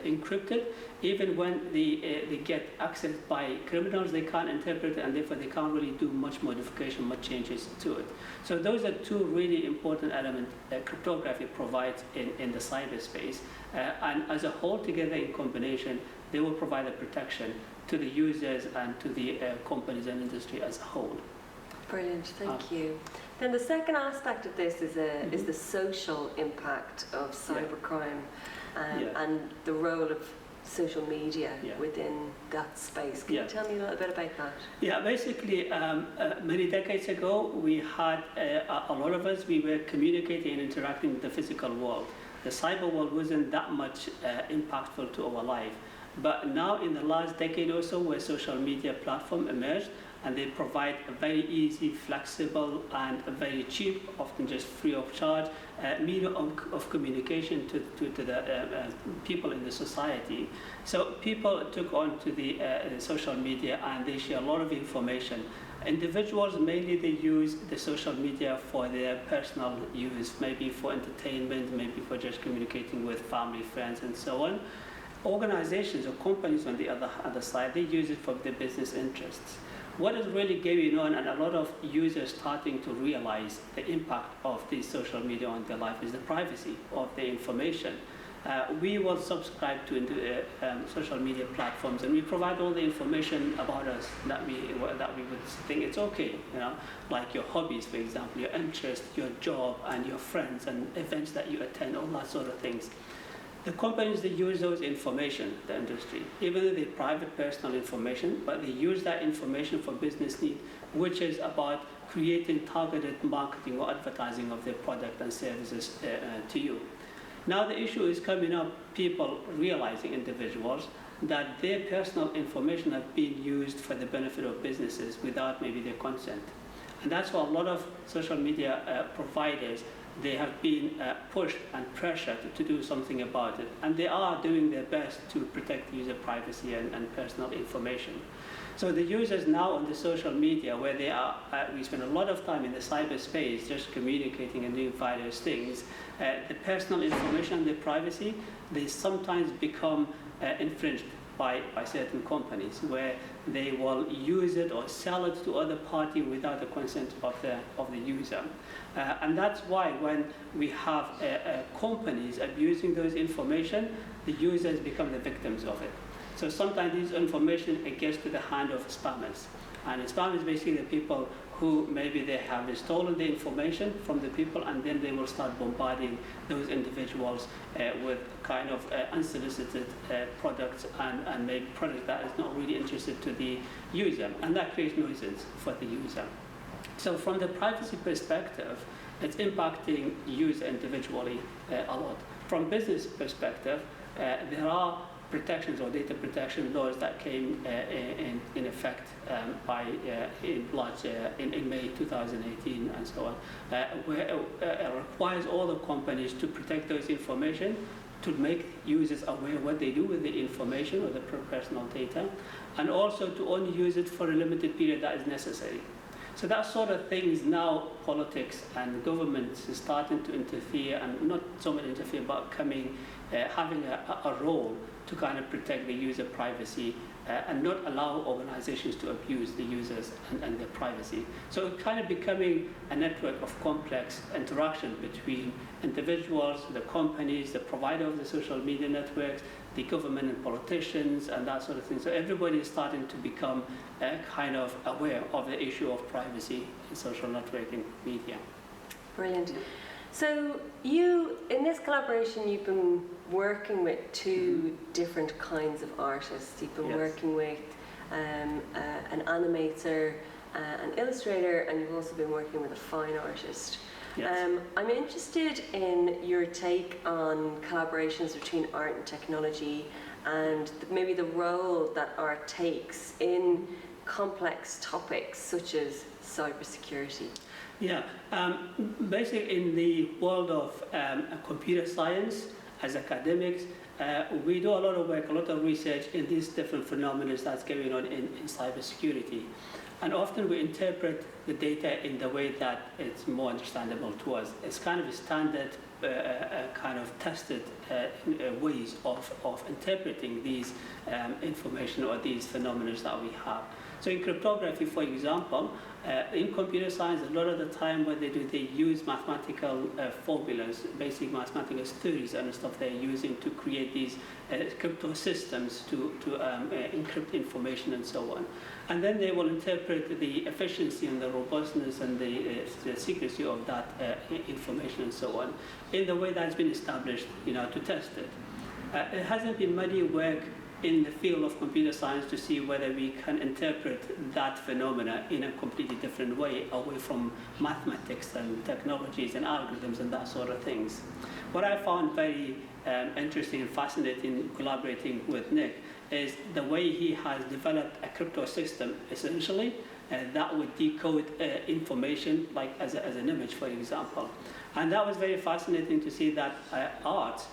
encrypted, even when they get accessed by criminals, they can't interpret it, and therefore they can't really do much modification, much changes to it. So those are two really important elements that cryptography provides in the cyberspace. And as a whole, together in combination, they will provide a protection to the users and to the companies and industry as a whole. Brilliant, thank you. Then the second aspect of this is the social impact of cybercrime and the role of social media within that space. Can you tell me a little bit about that? Yeah, basically, many decades ago, we had a lot of us, we were communicating and interacting with the physical world. The cyber world wasn't that much impactful to our life. But now, in the last decade or so, where social media platform emerged, and they provide a very easy, flexible, and a very cheap, often just free of charge, medium of communication to the people in the society. So people took on to the social media, and they share a lot of information. Individuals, mainly they use the social media for their personal use, maybe for entertainment, maybe for just communicating with family, friends, and so on. Organizations or companies on the other side, they use it for their business interests. What is really going on, and a lot of users starting to realize the impact of the social media on their life, is the privacy of the information. We will subscribe to social media platforms, and we provide all the information about us that we would think it's okay, like your hobbies, for example, your interests, your job, and your friends, and events that you attend, all that sort of things. The companies, they use those information, the industry, even though they're private personal information, but they use that information for business need, which is about creating targeted marketing or advertising of their product and services to you. Now the issue is coming up, people realizing, individuals, that their personal information have been used for the benefit of businesses without maybe their consent. And that's why a lot of social media providers, they have been pushed and pressured to do something about it. And they are doing their best to protect user privacy and personal information. So the users now on the social media, where they are, we spend a lot of time in the cyberspace just communicating and doing various things, the personal information and the privacy, they sometimes become infringed by certain companies, where they will use it or sell it to other party without the consent of the user. And that's why when we have companies abusing those information, the users become the victims of it. So sometimes this information, it gets to the hand of spammers. And spammers basically the people who maybe they have stolen the information from the people, and then they will start bombarding those individuals with kind of unsolicited products and maybe products that is not really interested to the user. And that creates nuisance for the user. So from the privacy perspective, it's impacting user individually a lot. From business perspective, there are protections or data protection laws that came in effect in May 2018 and so on, where it requires all the companies to protect those information, to make users aware of what they do with the information or the personal data, and also to only use it for a limited period that is necessary. So that sort of things now, politics and governments is starting to interfere, and not so much interfere, but having a role to kind of protect the user privacy and not allow organizations to abuse the users and their privacy. So it's kind of becoming a network of complex interaction between individuals, the companies, the provider of the social media networks, the government and politicians, and that sort of thing. So everybody is starting to become kind of aware of the issue of privacy in social networking media. Brilliant. So you, in this collaboration, you've been working with two different kinds of artists. You've been working with an animator, an illustrator, and you've also been working with a fine artist. Yes. I'm interested in your take on collaborations between art and technology, and maybe the role that art takes in complex topics such as cybersecurity. Yeah, basically in the world of computer science, as academics, we do a lot of work, a lot of research in these different phenomena that's going on in cybersecurity. And often we interpret the data in the way that it's more understandable to us. It's kind of a standard, kind of tested ways of interpreting these information or these phenomena that we have. So in cryptography, for example, in computer science, a lot of the time what they do, they use mathematical formulas, basic mathematical theories and stuff they're using to create these crypto systems to encrypt information and so on. And then they will interpret the efficiency and the robustness and the secrecy of that information and so on in the way that's been established, to test it. It hasn't been many work in the field of computer science to see whether we can interpret that phenomena in a completely different way, away from mathematics and technologies and algorithms and that sort of things. What I found very interesting and fascinating collaborating with Nick is the way he has developed a crypto system, essentially, that would decode information, like as an image, for example. And that was very fascinating to see that art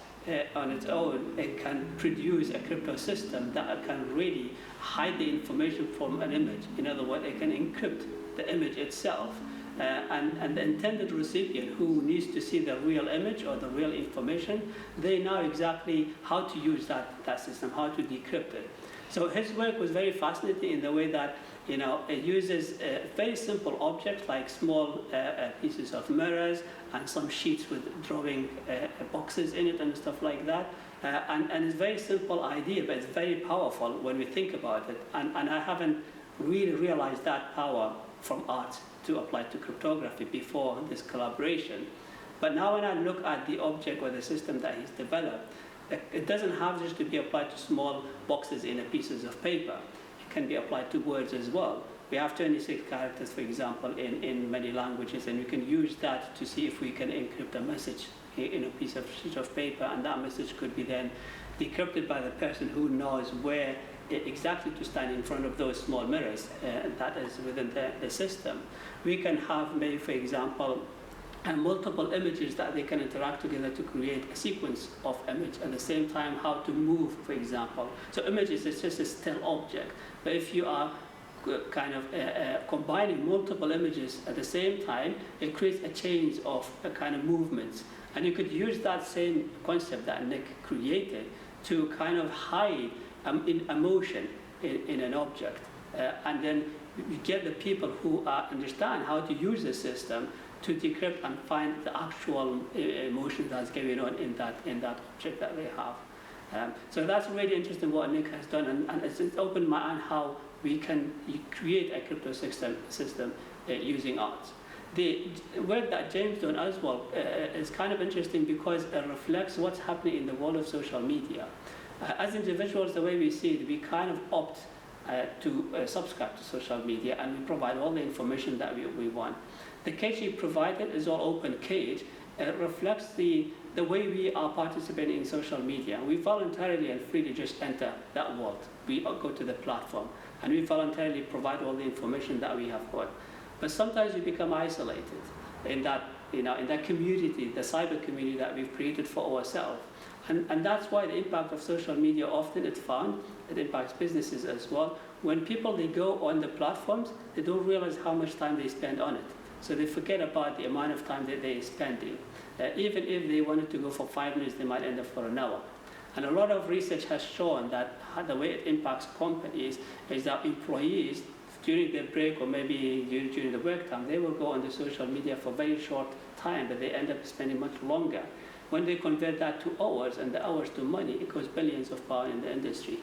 on its own, it can produce a crypto system that can really hide the information from an image. In other words, it can encrypt the image itself. And the intended recipient who needs to see the real image or the real information, they know exactly how to use that system, how to decrypt it. So his work was very fascinating in the way that it uses very simple objects like small pieces of mirrors and some sheets with drawing boxes in it and stuff like that. And it's a very simple idea, but it's very powerful when we think about it. And I haven't really realized that power from art to apply to cryptography before this collaboration. But now when I look at the object or the system that he's developed, it doesn't have just to be applied to small boxes in pieces of paper. It can be applied to words as well. We have 26 characters, for example, in many languages, and we can use that to see if we can encrypt a message in a sheet of paper, and that message could be then decrypted by the person who knows where exactly to stand in front of those small mirrors that is within the system. We can have maybe, for example, multiple images that they can interact together to create a sequence of image, at the same time how to move, for example. So images is just a still object, but if you are kind of combining multiple images at the same time, it creates a change of kind of movements. And you could use that same concept that Nick created to kind of hide emotion in an object. And then you get the people who understand how to use the system to decrypt and find the actual emotion that's going on in that object that they have. So that's really interesting what Nick has done, and it's opened my eye on how we can create a crypto system using art. The work that James done as well is kind of interesting because it reflects what's happening in the world of social media. As individuals, the way we see it, we kind of opt to subscribe to social media, and we provide all the information that we want. The cage he provided is all open cage. It reflects the way we are participating in social media. We voluntarily and freely just enter that world. We go to the platform, and we voluntarily provide all the information that we have got. But sometimes we become isolated in that, in that community, the cyber community that we've created for ourselves. And that's why the impact of social media often it's found, it impacts businesses as well. When people, they go on the platforms, they don't realize how much time they spend on it. So they forget about the amount of time that they're spending. Even if they wanted to go for 5 minutes, they might end up for an hour. And a lot of research has shown that the way it impacts companies is that employees, during their break or maybe during the work time, they will go on the social media for a very short time, but they end up spending much longer. When they convert that to hours and the hours to money, it costs billions of pounds in the industry.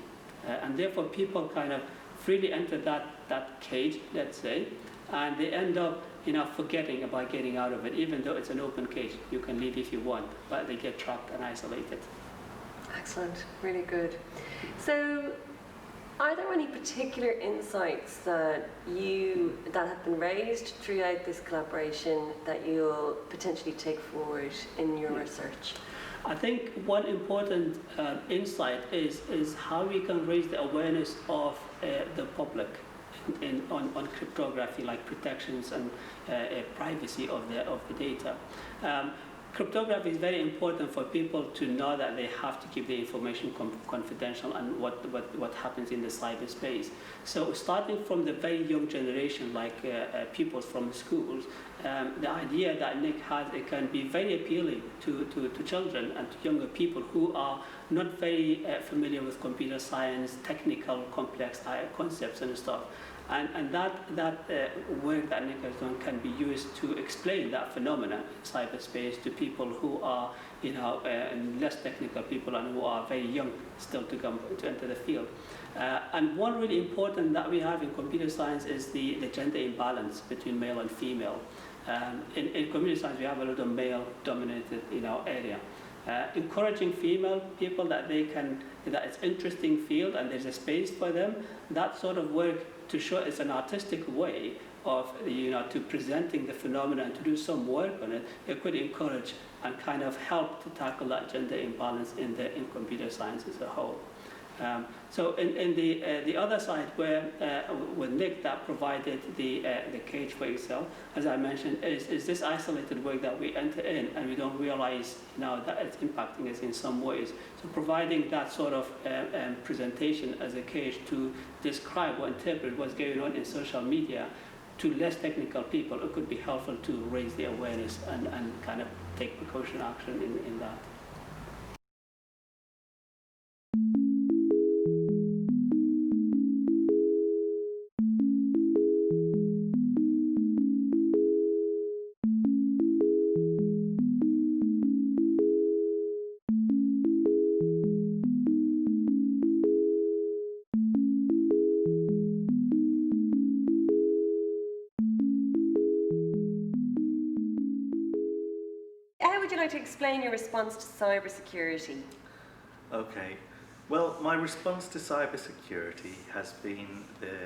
And therefore people kind of freely enter that cage, let's say, and they end up forgetting about getting out of it, even though it's an open cage. You can leave if you want, but they get trapped and isolated. Excellent, really good. So, are there any particular insights that have been raised throughout this collaboration that you'll potentially take forward in your research? I think one important insight is how we can raise the awareness of the public on cryptography, like protections and privacy of the data. Cryptography is very important for people to know that they have to keep the information confidential and what happens in the cyberspace. So starting from the very young generation, like people from schools, the idea that Nick has, it can be very appealing to children and to younger people who are not very familiar with computer science, technical, complex concepts and stuff. And that work that Nick has done can be used to explain that phenomenon in cyberspace to people who are, less technical people and who are very young still to enter the field. And one really important that we have in computer science is the gender imbalance between male and female. In computer science, we have a lot of male-dominated, area. Encouraging female people that it's interesting field and there's a space for them, that sort of work to show it's an artistic way of, to presenting the phenomenon, to do some work on it, it could encourage and kind of help to tackle that gender imbalance in computer science as a whole. So in the other side, where with Nick that provided the cage for Excel, as I mentioned, is this isolated work that we enter in and we don't realize now that it's impacting us in some ways. So providing that sort of presentation as a cage to describe or interpret what's going on in social media to less technical people, it could be helpful to raise the awareness and kind of take precaution action in that. How would you like to explain your response to cybersecurity? Okay. Well, my response to cybersecurity has been the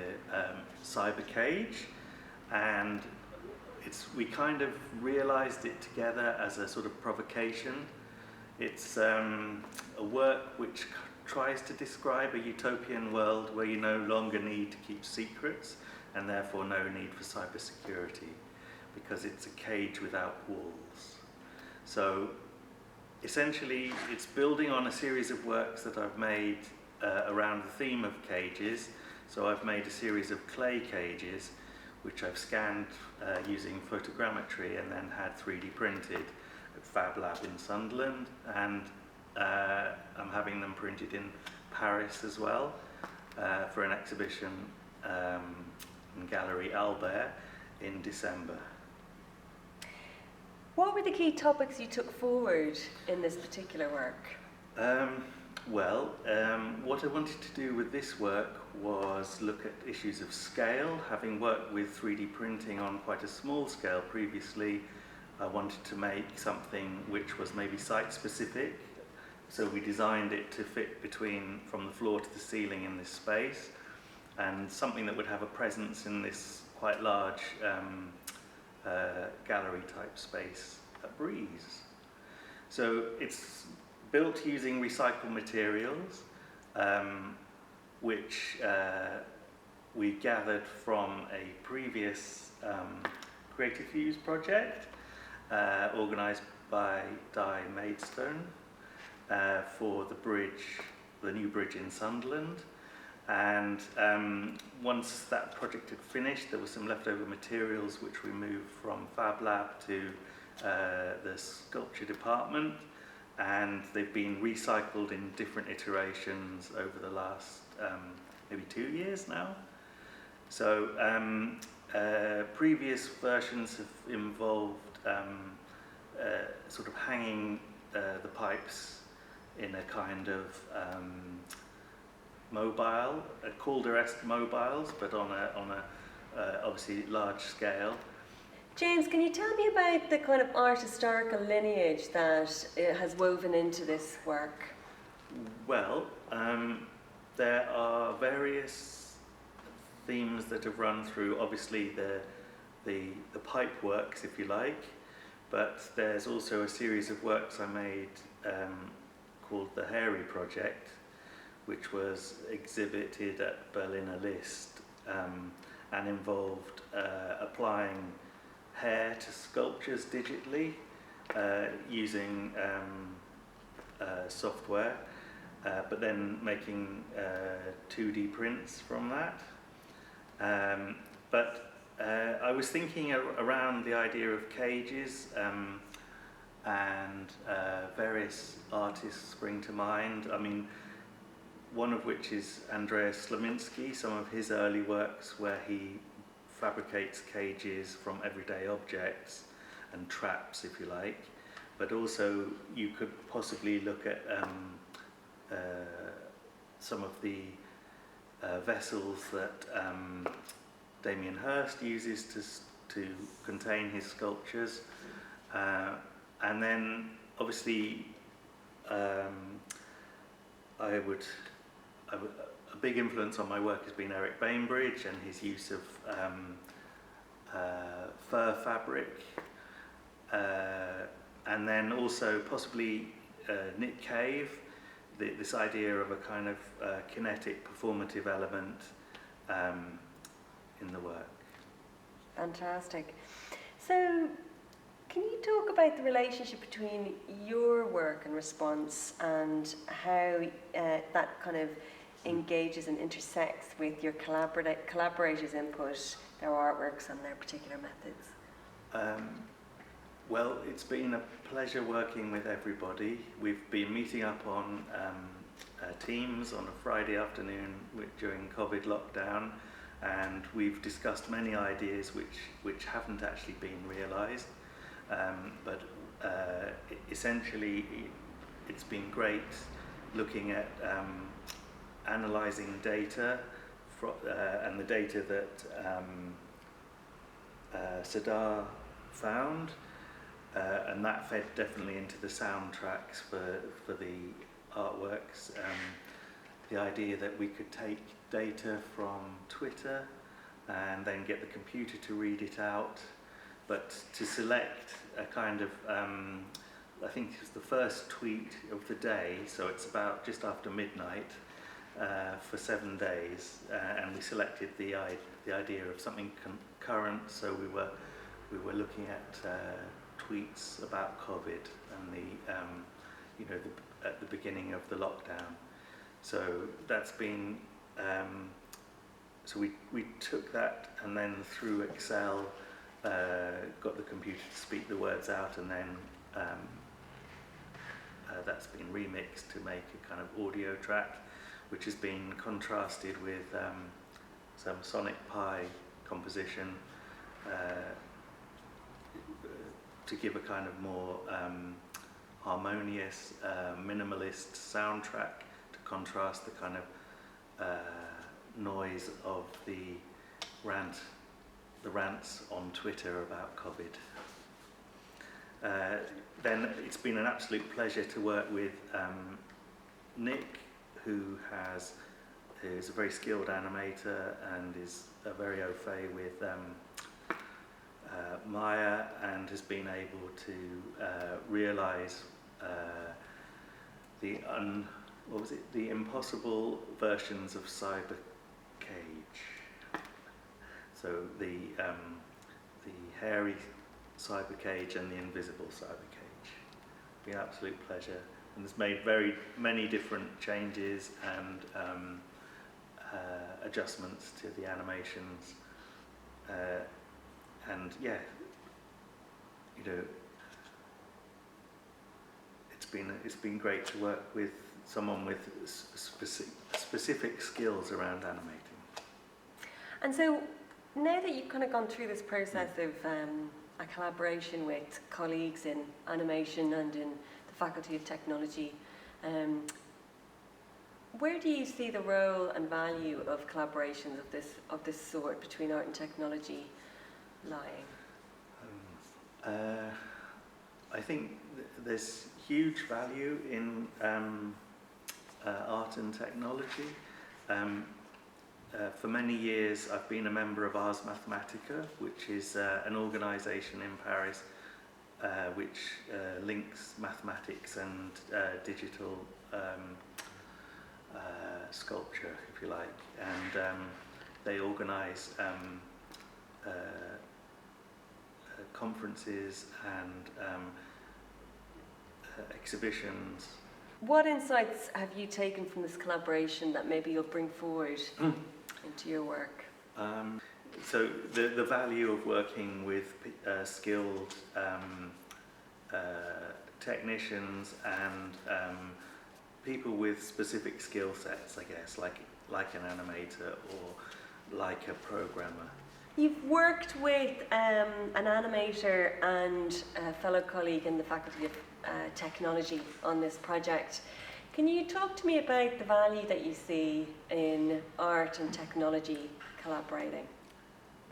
cyber cage, and we kind of realised it together as a sort of provocation. It's a work which tries to describe a utopian world where you no longer need to keep secrets and therefore no need for cybersecurity, because it's a cage without walls. So essentially, it's building on a series of works that I've made around the theme of cages. So I've made a series of clay cages, which I've scanned using photogrammetry and then had 3D printed at Fab Lab in Sunderland, and I'm having them printed in Paris as well for an exhibition in Gallery Albert in December. What were the key topics you took forward in this particular work? What I wanted to do with this work was look at issues of scale. Having worked with 3D printing on quite a small scale previously, I wanted to make something which was maybe site-specific. So we designed it to fit from the floor to the ceiling in this space, and something that would have a presence in this quite large gallery type space at Breeze. So it's built using recycled materials, which we gathered from a previous Creative Fuse project organised by Di Maidstone for the new bridge in Sunderland. And once that project had finished, there were some leftover materials which we moved from Fab Lab to the sculpture department, and they've been recycled in different iterations over the last maybe 2 years now. So previous versions have involved sort of hanging the pipes in a kind of mobile, Calder-esque mobiles, but on a obviously large scale. James, can you tell me about the kind of art historical lineage that has woven into this work? Well, there are various themes that have run through, obviously the pipe works, if you like, but there's also a series of works I made called the Hairy Project, which was exhibited at Berliner List and involved applying hair to sculptures digitally using software, but then making 2D prints from that. But I was thinking around the idea of cages, and various artists spring to mind. I mean, one of which is Andreas Slaminski, some of his early works where he fabricates cages from everyday objects and traps, if you like. But also you could possibly look at some of the vessels that Damien Hirst uses to contain his sculptures. And then obviously a big influence on my work has been Eric Bainbridge and his use of fur fabric, and then also possibly knit cave, this idea of a kind of kinetic performative element in the work. Fantastic. So, can you talk about the relationship between your work and response and how that kind of engages and intersects with your collaborators' input, their artworks and their particular methods? Well, it's been a pleasure working with everybody. We've been meeting up on Teams on a Friday afternoon during COVID lockdown, and we've discussed many ideas which haven't actually been realised. But essentially, it's been great looking at analysing data and the data that Sadar found, and that fed definitely into the soundtracks for the artworks. The idea that we could take data from Twitter and then get the computer to read it out, but to select a kind of, I think it was the first tweet of the day, so it's about just after midnight, for 7 days, and we selected the idea of something current. So we were looking at tweets about COVID and at the beginning of the lockdown. So that's been so we took that and then through Excel got the computer to speak the words out, and then that's been remixed to make a kind of audio track, which has been contrasted with some Sonic Pi composition to give a kind of more harmonious, minimalist soundtrack to contrast the kind of noise of the rants on Twitter about COVID. Then it's been an absolute pleasure to work with Nick, who is a very skilled animator and is very au fait with Maya, and has been able to realise the impossible versions of Cyber Cage. So the hairy Cyber Cage and the invisible Cyber Cage. Been an absolute pleasure, and it's made very many different changes and adjustments to the animations, and yeah, it's been great to work with someone with specific skills around animating. And so, now that you've kind of gone through this process of a collaboration with colleagues in animation and in the Faculty of Technology, where do you see the role and value of collaborations of this sort between art and technology lying? I think there's huge value in art and technology. For many years I've been a member of Ars Mathematica, which is an organisation in Paris which links mathematics and digital sculpture, if you like, and they organise conferences and exhibitions. What insights have you taken from this collaboration that maybe you'll bring forward into your work? So the value of working with skilled technicians and people with specific skill sets, I guess, like an animator or like a programmer. You've worked with an animator and a fellow colleague in the Faculty of Technology on this project. Can you talk to me about the value that you see in art and technology collaborating?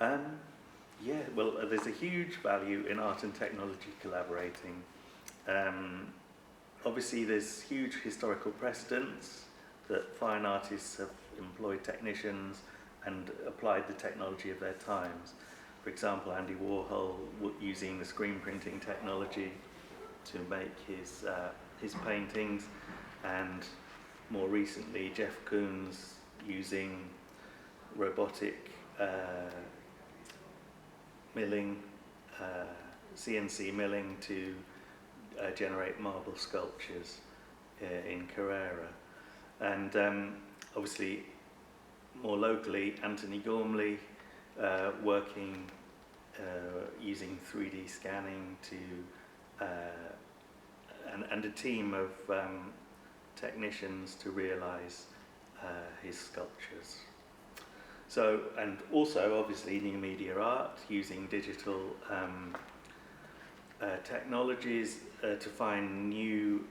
Yeah, well, there's a huge value in art and technology collaborating. Obviously, there's huge historical precedents that fine artists have employed technicians and applied the technology of their times. for example, Andy Warhol using the screen printing technology to make his paintings, and more recently Jeff Koons using robotic milling, CNC milling to generate marble sculptures in Carrara. And obviously more locally, Anthony Gormley working using 3D scanning to and a team of technicians to realise his sculptures. So, and also obviously new media art, using digital technologies to find new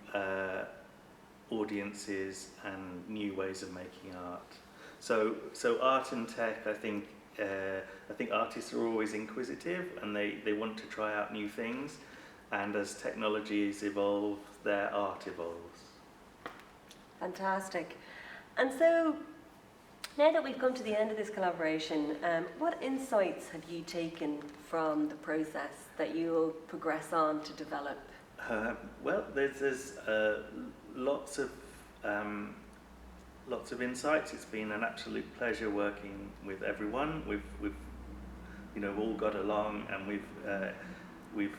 audiences and new ways of making art. So art and tech, I think artists are always inquisitive, and they want to try out new things, and as technologies evolve, their art evolves. Fantastic. And so, now that we've come to the end of this collaboration, what insights have you taken from the process that you'll progress on to develop? Well, there's lots of insights. It's been an absolute pleasure working with everyone. We've all got along, and we've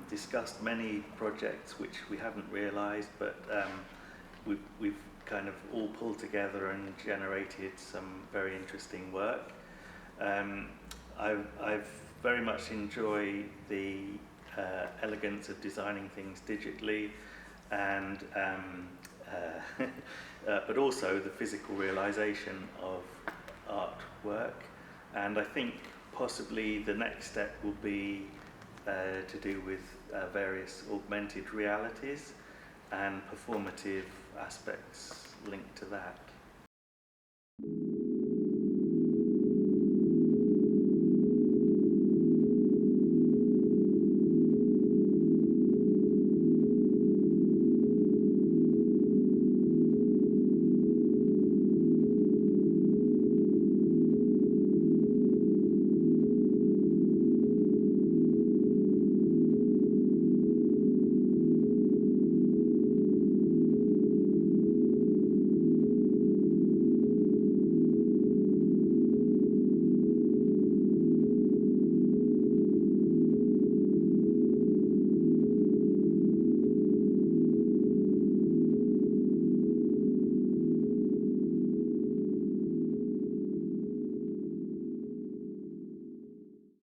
discussed many projects which we haven't realised, but we've kind of all pulled together and generated some very interesting work. I've very much enjoyed the elegance of designing things digitally, and but also the physical realisation of artwork. And I think possibly the next step will be to do with various augmented realities and performative aspects linked to that.